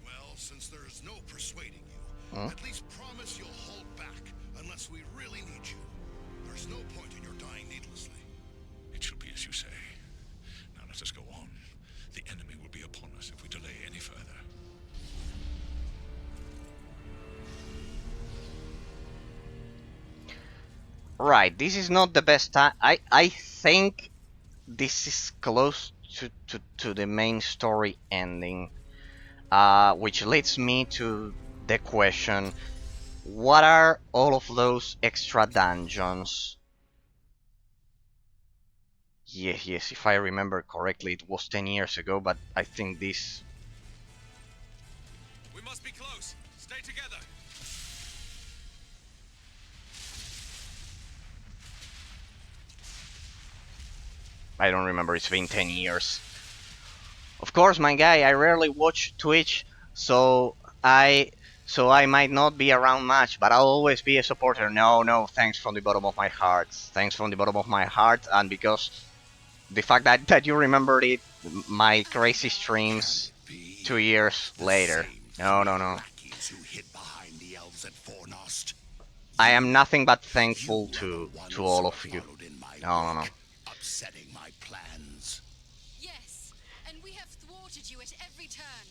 Well, since there is no persuading you, Hmm? At least promise you'll hold back unless we really need you. There's no point in your dying needlessly. It shall be as you say. Now let us go on. The enemy will be upon us if we delay any further. Right, this is not the best time. I think this is close to the main story ending, which leads me to the question: what are all of those extra dungeons? Yes, if I remember correctly, it was 10 years ago, but I think this... We must be close. Stay together. I don't remember, it's been 10 years. Of course, my guy, I rarely watch Twitch, so I might not be around much, but I'll always be a supporter. No, thanks from the bottom of my heart. Thanks from the bottom of my heart, and because the fact that you remembered it, my crazy streams 2 years later. No. Lackeys who hid behind the elves at Fornost. I am nothing but thankful You are the one to who all so of you. followed in my No. wake, upsetting my plans. Yes, and we have thwarted you at every turn.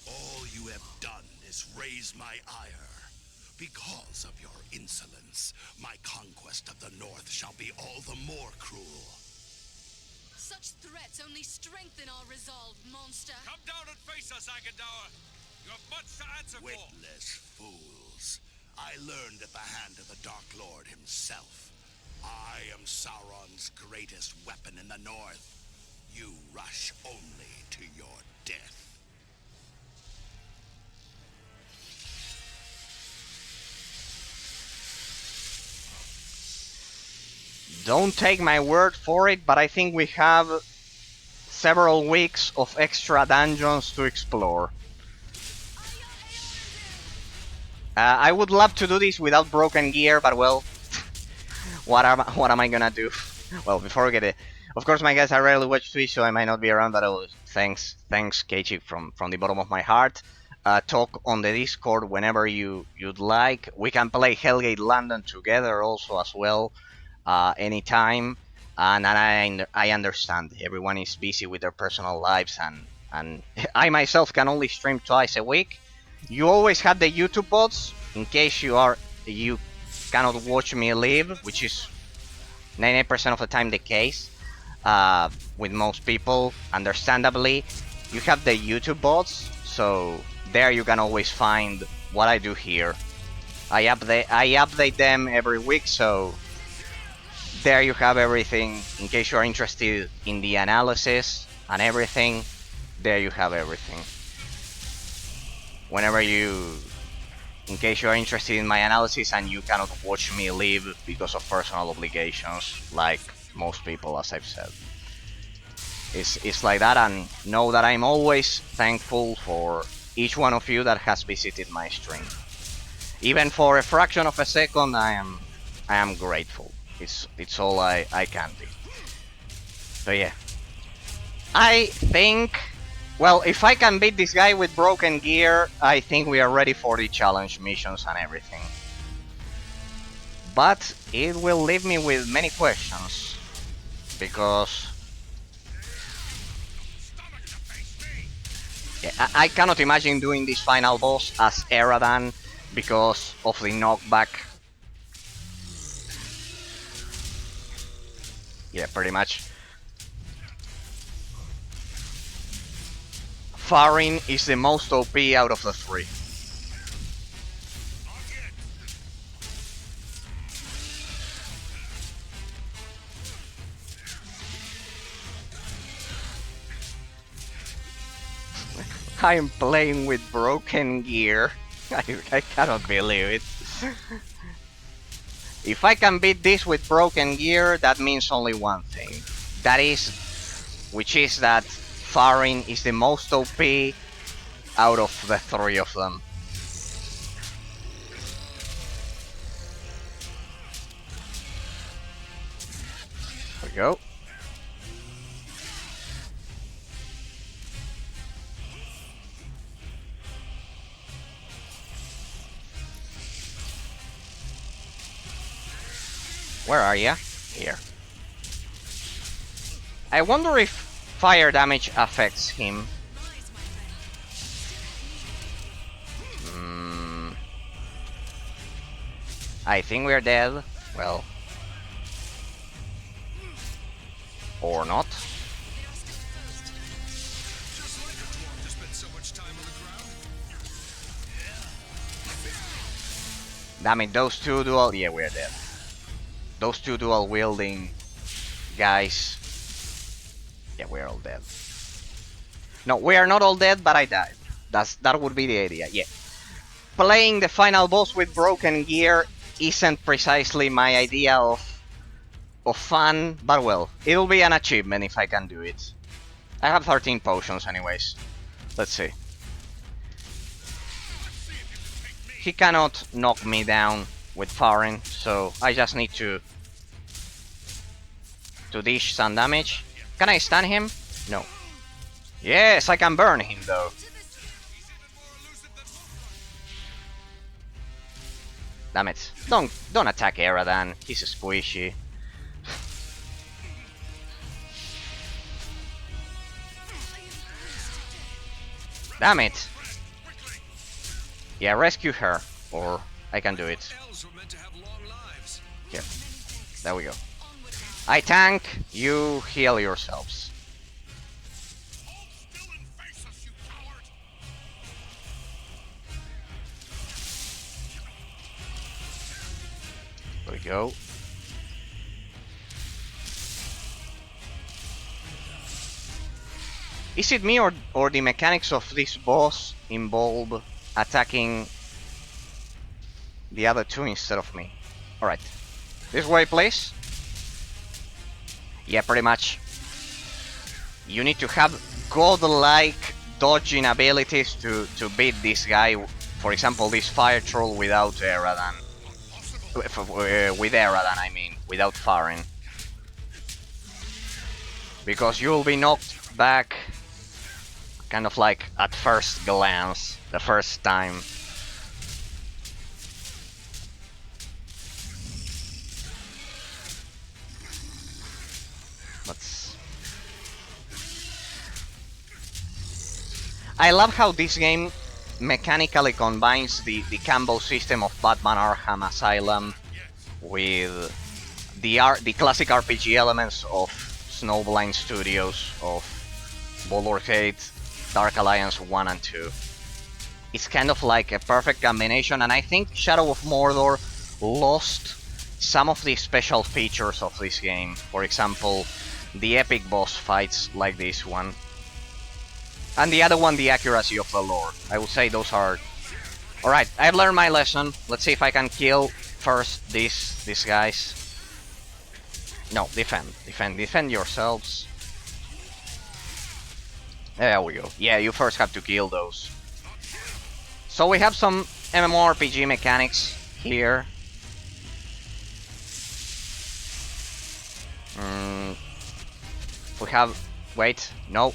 All you have done is raise my ire. Because of your insolence, my conquest of the North shall be all the more cruel. Such threats only strengthen our resolve, monster. Come down and face us, Agendour. You have much to answer for. Witless fools. I learned at the hand of the Dark Lord himself. I am Sauron's greatest weapon in the North. You rush only to your death. Don't take my word for it, but I think we have several weeks of extra dungeons to explore. I would love to do this without broken gear, but well, what am I gonna do? Well, before we get it, of course, my guys, I rarely watch Twitch, so I might not be around, but thanks, KG, from the bottom of my heart. Talk on the Discord whenever you'd like. We can play Hellgate London together also as well, anytime. And I understand everyone is busy with their personal lives, and I myself can only stream twice a week. You always have the YouTube bots in case you cannot watch me live, which is 98% of the time the case with most people. Understandably, you have the YouTube bots, so there you can always find what I do here. I update them every week, so there you have everything. In case you are interested in the analysis and everything, there you have everything. In case you are interested in my analysis and you cannot watch me live because of personal obligations, like most people, as I've said. It's like that, and know that I'm always thankful for each one of you that has visited my stream. Even for a fraction of a second, I am grateful. It's all I can do. So yeah. I think... Well, if I can beat this guy with broken gear, I think we are ready for the challenge missions and everything. But it will leave me with many questions. Because... yeah, I cannot imagine doing this final boss as Eradan because of the knockback. Yeah, pretty much. Farin is the most OP out of the three. I am playing with broken gear. I cannot believe it. If I can beat this with broken gear, that means only one thing. Which is that Farin is the most OP out of the three of them. There we go. Where are ya? Here. I wonder if fire damage affects him. I think we're dead. Well. Or not. Just like a dwarf to spend so much time on the ground. Damn it, those two dual... Yeah, we're dead. Those two dual wielding guys. Yeah, we're all dead. No, we are not all dead, but I died. That would be the idea, yeah. Playing the final boss with broken gear isn't precisely my idea of fun, but well, it'll be an achievement if I can do it. I have 13 potions anyways. Let's see. He cannot knock me down with firing, so I just need to dish some damage. Can I stun him? No. Yes, I can burn him though. Damn it. Don't attack Eradan. He's squishy. Damn it. Yeah, rescue her. Or I can do it. Elves were meant to have long lives. Here. There we go. I tank, you heal yourselves. Hold still and face us, you coward! There we go. Is it me or the mechanics of this boss involve attacking the other two instead of me? Alright. This way, please. Yeah, pretty much. You need to have godlike dodging abilities to beat this guy. For example, this fire troll without Eradan. With Eradan, I mean, without firing. Because you'll be knocked back kind of like at first glance, the first time. I love how this game mechanically combines the combo system of Batman Arkham Asylum with the classic RPG elements of Snowblind Studios, of Baldur's Gate, Dark Alliance 1 and 2. It's kind of like a perfect combination, and I think Shadow of Mordor lost some of the special features of this game. For example, the epic boss fights like this one. And the other one, the accuracy of the lore. I would say those are... Alright, I've learned my lesson. Let's see if I can kill first these guys. No, defend yourselves. There we go. Yeah, you first have to kill those. So we have some MMORPG mechanics here. We have... Wait, no.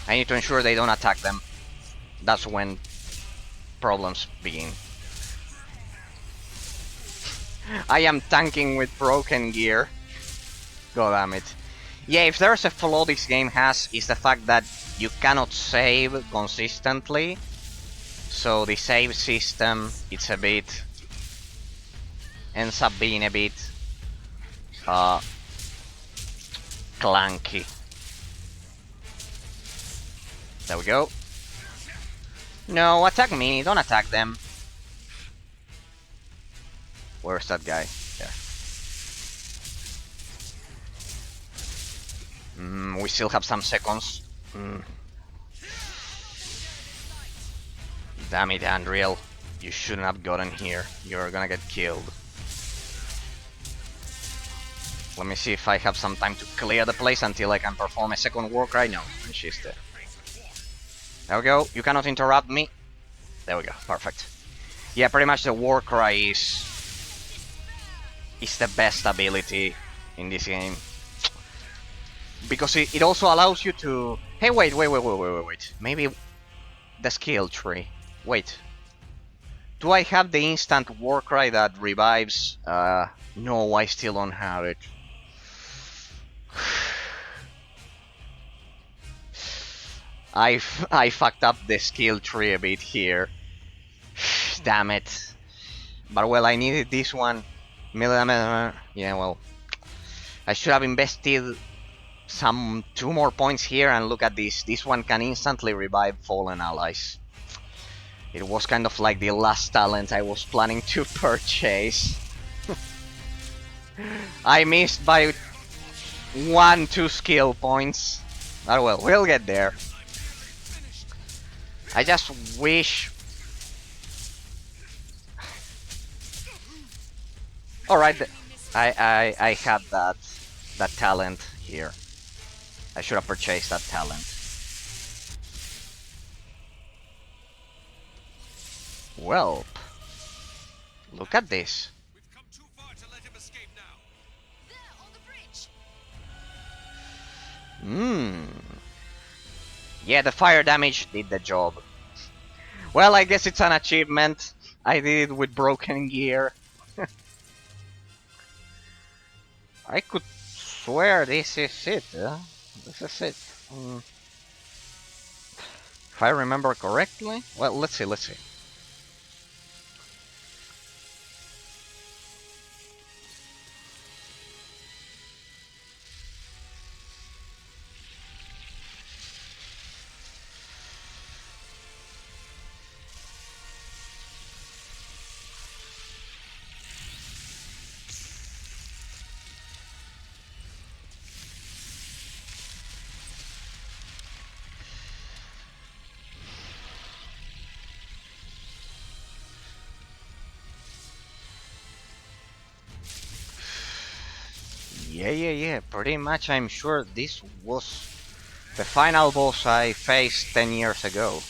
I need to ensure they don't attack them. That's when problems begin. I am tanking with broken gear. God damn it. Yeah, if there's a flaw this game has, is the fact that you cannot save consistently. So the save system, it's a bit... ends up being a bit... clunky. There we go. No, attack me, don't attack them. Where's that guy? There. We still have some seconds. Damn it, Andriel. You shouldn't have gotten here. You're gonna get killed. Let me see if I have some time to clear the place until I can perform a second war cry. No, and she's dead. There we go. You cannot interrupt me. There we go. Perfect. Yeah, pretty much the war cry is the best ability in this game. Because it also allows you to... Hey, wait. Maybe the skill tree. Wait. Do I have the instant Warcry that revives? No, I still don't have it. I fucked up the skill tree a bit here. Damn it. But well, I needed this one. Yeah, well, I should have invested some 2 more points here, and look at this. This one can instantly revive fallen allies. It was kind of like the last talent I was planning to purchase. I missed by 1-2 skill points. Oh well, we'll get there. I just wish... Alright, I had that talent here. I should have purchased that talent. Well, look at this. We've come too far to let him escape now. There, on the bridge! Yeah, the fire damage did the job. Well, I guess it's an achievement. I did it with broken gear. I could swear this is it. This is it. If I remember correctly. Well, let's see. Yeah, pretty much I'm sure this was the final boss I faced 10 years ago.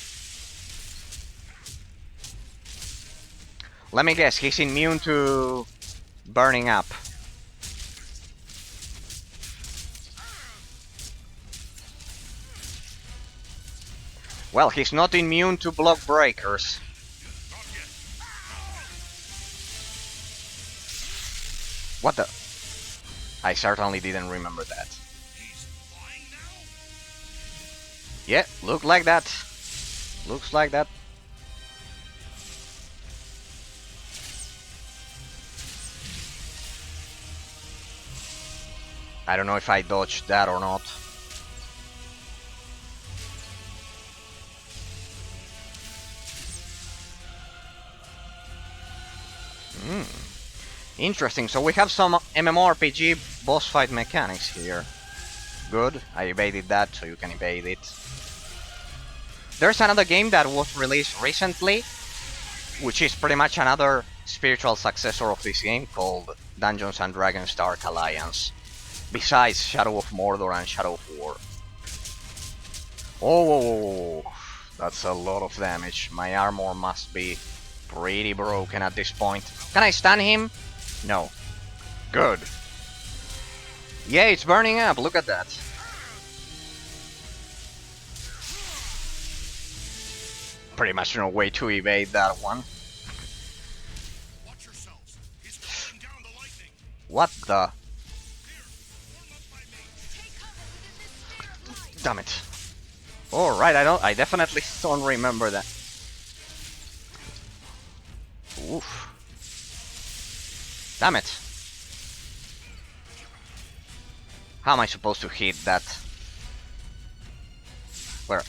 Let me guess, he's immune to burning up. Well, he's not immune to block breakers. What the? I certainly didn't remember that. He's flying now? Yeah, look like that. Looks like that. I don't know if I dodged that or not. Interesting, so we have some MMORPG boss fight mechanics here. Good, I evaded that, so you can evade it. There's another game that was released recently, which is pretty much another spiritual successor of this game, called Dungeons and Dragons Dark Alliance. Besides Shadow of Mordor and Shadow of War. Oh, that's a lot of damage. My armor must be pretty broken at this point. Can I stun him? No. Good. Yeah, it's burning up, look at that. Pretty much no way to evade that one. Watch yourselves. He's calling down the lightning. What the? Form up by me. Take cover within this sphere of light! Damn it. Alright, I definitely don't remember that. Oof. Damn it. How am I supposed to hit that? Where?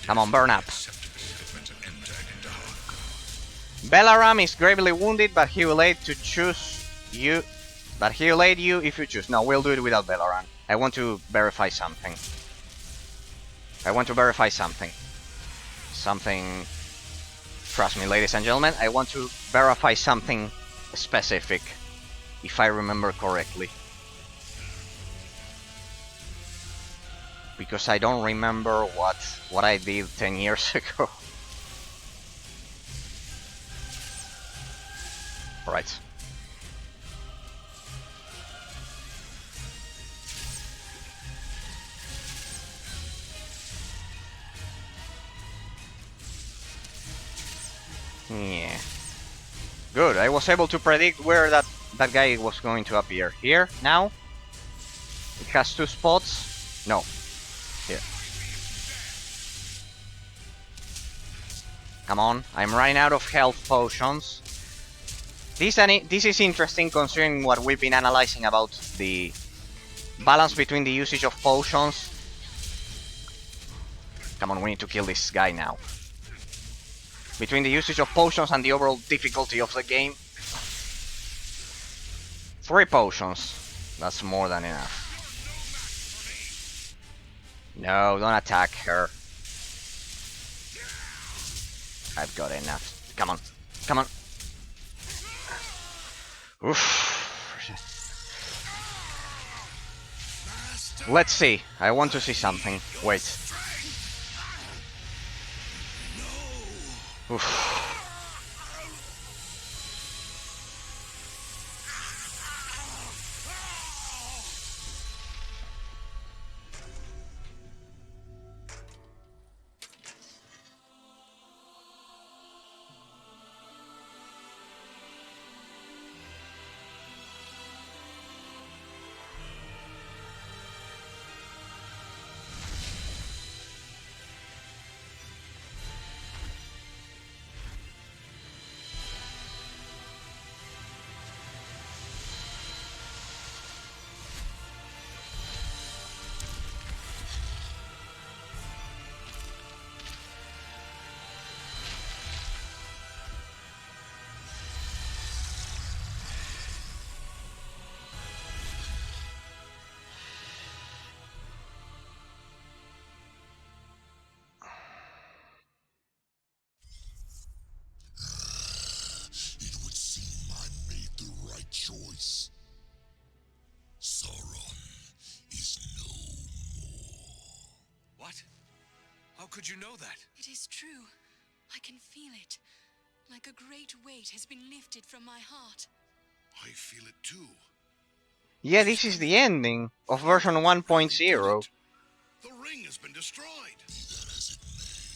Come on, burn up. Belaram is gravely wounded, but he will aid to choose you. But he'll aid you if you choose. No, we'll do it without Belaram. I want to verify something. Something. Trust me, ladies and gentlemen, I want to verify something specific, if I remember correctly. Because I don't remember what I did 10 years ago. Right. Yeah. Good, I was able to predict where that guy was going to appear. Here, now. It has 2 spots. No. Here. Come on, I'm running out of health potions. This is interesting considering what we've been analyzing about the balance between the usage of potions. Come on, we need to kill this guy now. Between the usage of potions and the overall difficulty of the game. 3 potions. That's more than enough. No, don't attack her. I've got enough. Come on. Come on. Oof. Let's see. I want to see something. Wait. Oof. It would seem I made the right choice. Sauron is no more. What? How could you know that? It is true. I can feel it. Like a great weight has been lifted from my heart. I feel it too. Yeah, this is the ending of version 1.0. The ring has been destroyed. Be that as it may,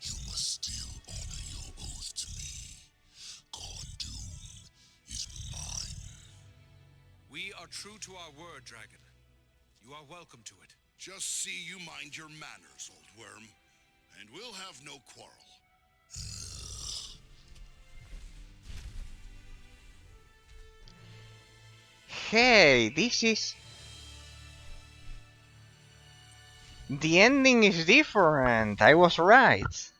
you must still honor your oath to me. Khorne Dûm is mine. We are true to our word, Dragon. You are welcome to it. Just see you mind your manners, old worm, and we'll have no quarrel. Hey, this is... The ending is different. I was right.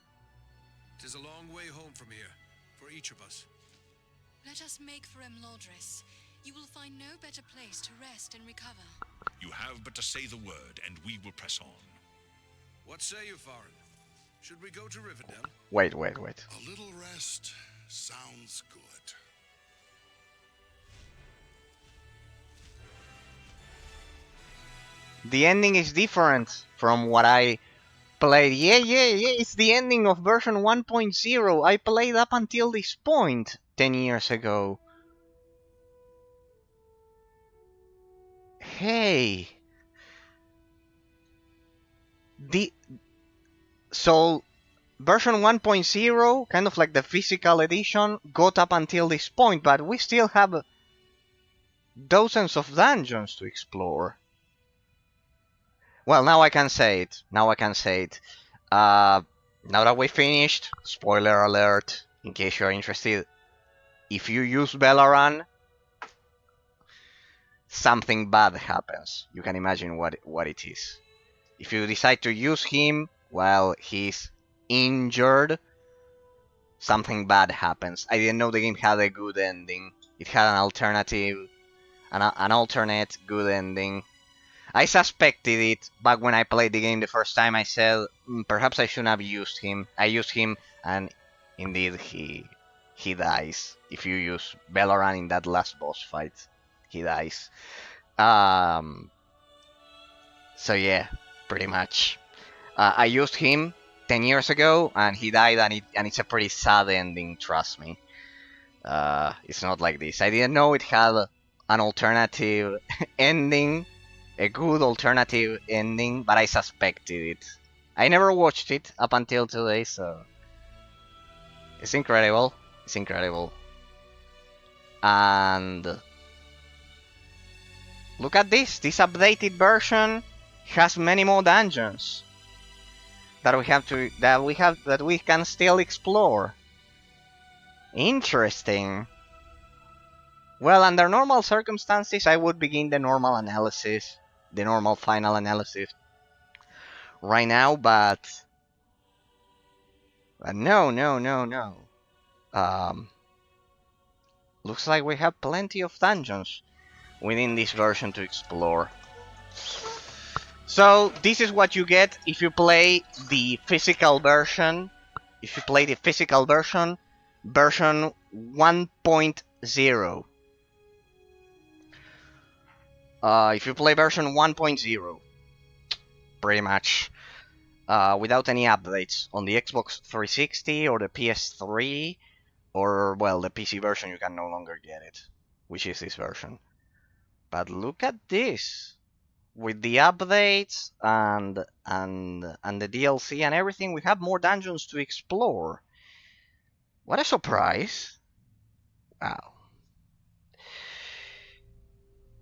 Tis a long way home from here, for each of us. Let us make for Emlodris. You will find no better place to rest and recover. You have but to say the word, and we will press on. What say you, Farin? Should we go to Rivendell? Wait. A little rest sounds good. The ending is different from what I played. Yeah, it's the ending of version 1.0. I played up until this point 10 years ago. Hey. So, version 1.0, kind of like the physical edition, got up until this point, but we still have dozens of dungeons to explore. Well, now I can say it. Now that we finished, spoiler alert, in case you're interested, if you use Belleran, something bad happens. You can imagine what it is. If you decide to use him while he's injured, something bad happens. I didn't know the game had a good ending. It had an alternative, an alternate good ending. I suspected it back when I played the game the first time. I said, perhaps I shouldn't have used him. I used him, and indeed he dies. If you use Belleran in that last boss fight, he dies. So yeah, pretty much. I used him 10 years ago, and he died, and it's a pretty sad ending, trust me. It's not like this. I didn't know it had an alternative ending. A good alternative ending, but I suspected it. I never watched it up until today, so It's incredible. It's incredible. And look at this. This updated version has many more dungeons that we can still explore. Interesting. Well, under normal circumstances, I would begin the normal analysis, the normal final analysis right now, but no. Um, looks like we have plenty of dungeons within this version to explore. So this is what you get if you play the physical version. If you play the physical version, version 1.0. If you play version 1.0, pretty much without any updates on the Xbox 360 or the PS3, or well, the PC version you can no longer get it, which is this version. But look at this. With the updates and the DLC and everything, we have more dungeons to explore. What a surprise. Wow.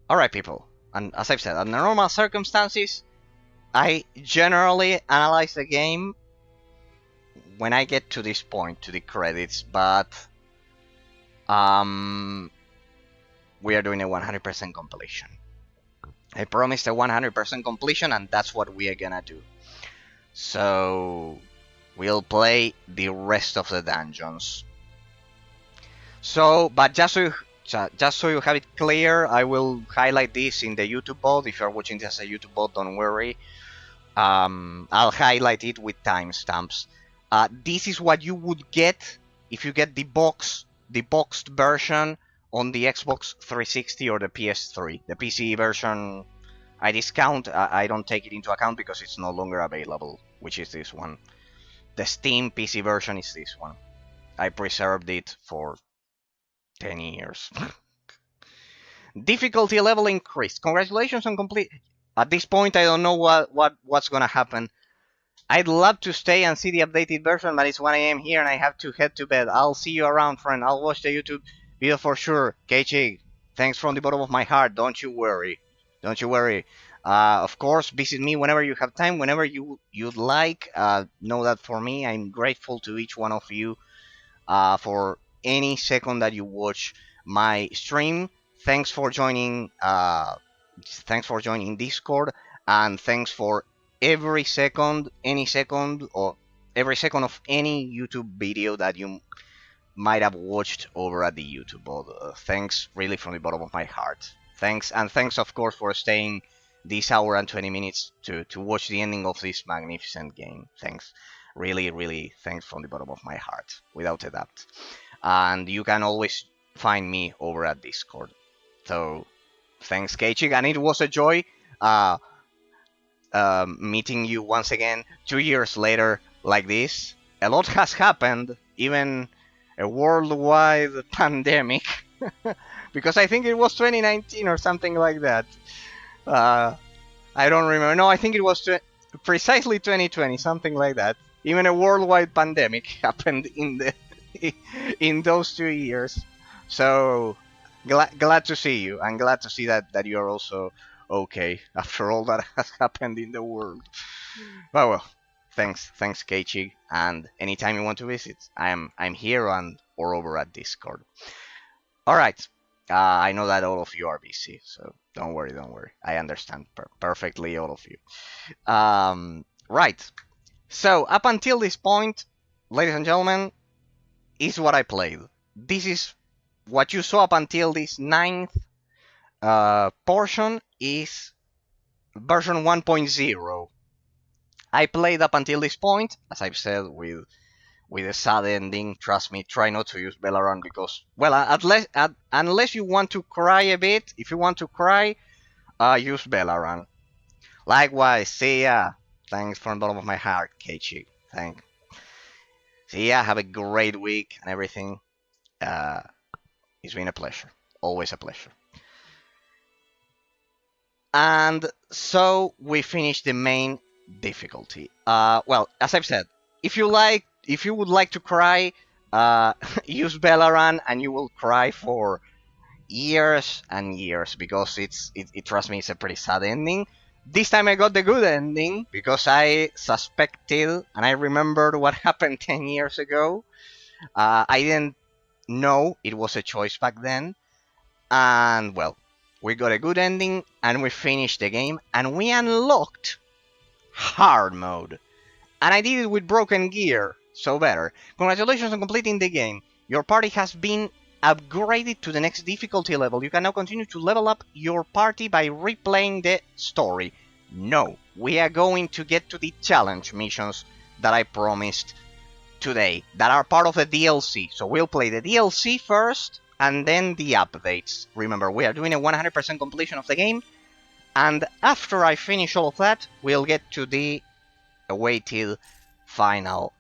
Alright, people. And as I've said, under normal circumstances, I generally analyze the game when I get to this point, to the credits, but we are doing a 100% completion. I promised a 100% completion, and that's what we are gonna do. So we'll play the rest of the dungeons. So, but just so you have it clear, I will highlight this in the YouTube bot. If you're watching this as a YouTube bot, don't worry. I'll highlight it with timestamps. This is what you would get if you get the boxed version on the Xbox 360 or the PS3. The PC version, I discount. I don't take it into account because it's no longer available, which is this one. The Steam PC version is this one. I preserved it for 10 years. Difficulty level increased. Congratulations on complete. At this point, I don't know what's gonna happen. I'd love to stay and see the updated version, but it's 1 a.m. here and I have to head to bed. I'll see you around, friend. I'll watch the YouTube video for sure. Keiichi, thanks from the bottom of my heart. Don't you worry. Don't you worry. Of course, visit me whenever you have time, whenever you'd like. Know that for me, I'm grateful to each one of you for any second that you watch my stream. Thanks for joining. Thanks for joining Discord, and thanks for every second, any second, or every second of any YouTube video that you might have watched over at the YouTube bot. Thanks really from the bottom of my heart. Thanks, and thanks of course for staying this hour and 20 minutes to watch the ending of this magnificent game. Thanks. Really thanks from the bottom of my heart, without a doubt. And you can always find me over at Discord. So thanks, Keiichi, and it was a joy meeting you once again 2 years later like this. A lot has happened, even a worldwide pandemic, because I think it was 2019 or something like that. I don't remember. No, I think it was precisely 2020, something like that. Even a worldwide pandemic happened in those 2 years. So glad to see you. I'm glad to see that you are also okay after all that has happened in the world. Well, thanks, Keiichi. And anytime you want to visit, I'm here or over at Discord. All right. I know that all of you are busy, so don't worry. I understand perfectly, all of you. Right. So up until this point, ladies and gentlemen, is what I played. This is what you saw up until this 9th portion is version 1.0. I played up until this point, as I've said, with a sad ending. Trust me, try not to use Bellarun because, well, unless you want to cry a bit, if you want to cry, use Bellarun. Likewise, see ya. Thanks from the bottom of my heart, Keiichi. See ya, have a great week and everything. It's been a pleasure. Always a pleasure. And so we finished the main difficulty. Well, as I've said, if you would like to cry, use Bellaran and you will cry for years and years because trust me, it's a pretty sad ending. This time I got the good ending because I suspected and I remembered what happened 10 years ago. I didn't know it was a choice back then. And well, we got a good ending and we finished the game and we unlocked hard mode. And I did it with broken gear, so better. Congratulations on completing the game. Your party has been upgraded to the next difficulty level. You can now continue to level up your party by replaying the story. No, we are going to get to the challenge missions that I promised today, that are part of the DLC. So we'll play the DLC first, and then the updates. Remember, we are doing a 100% completion of the game, and after I finish all of that, we'll get to the awaited final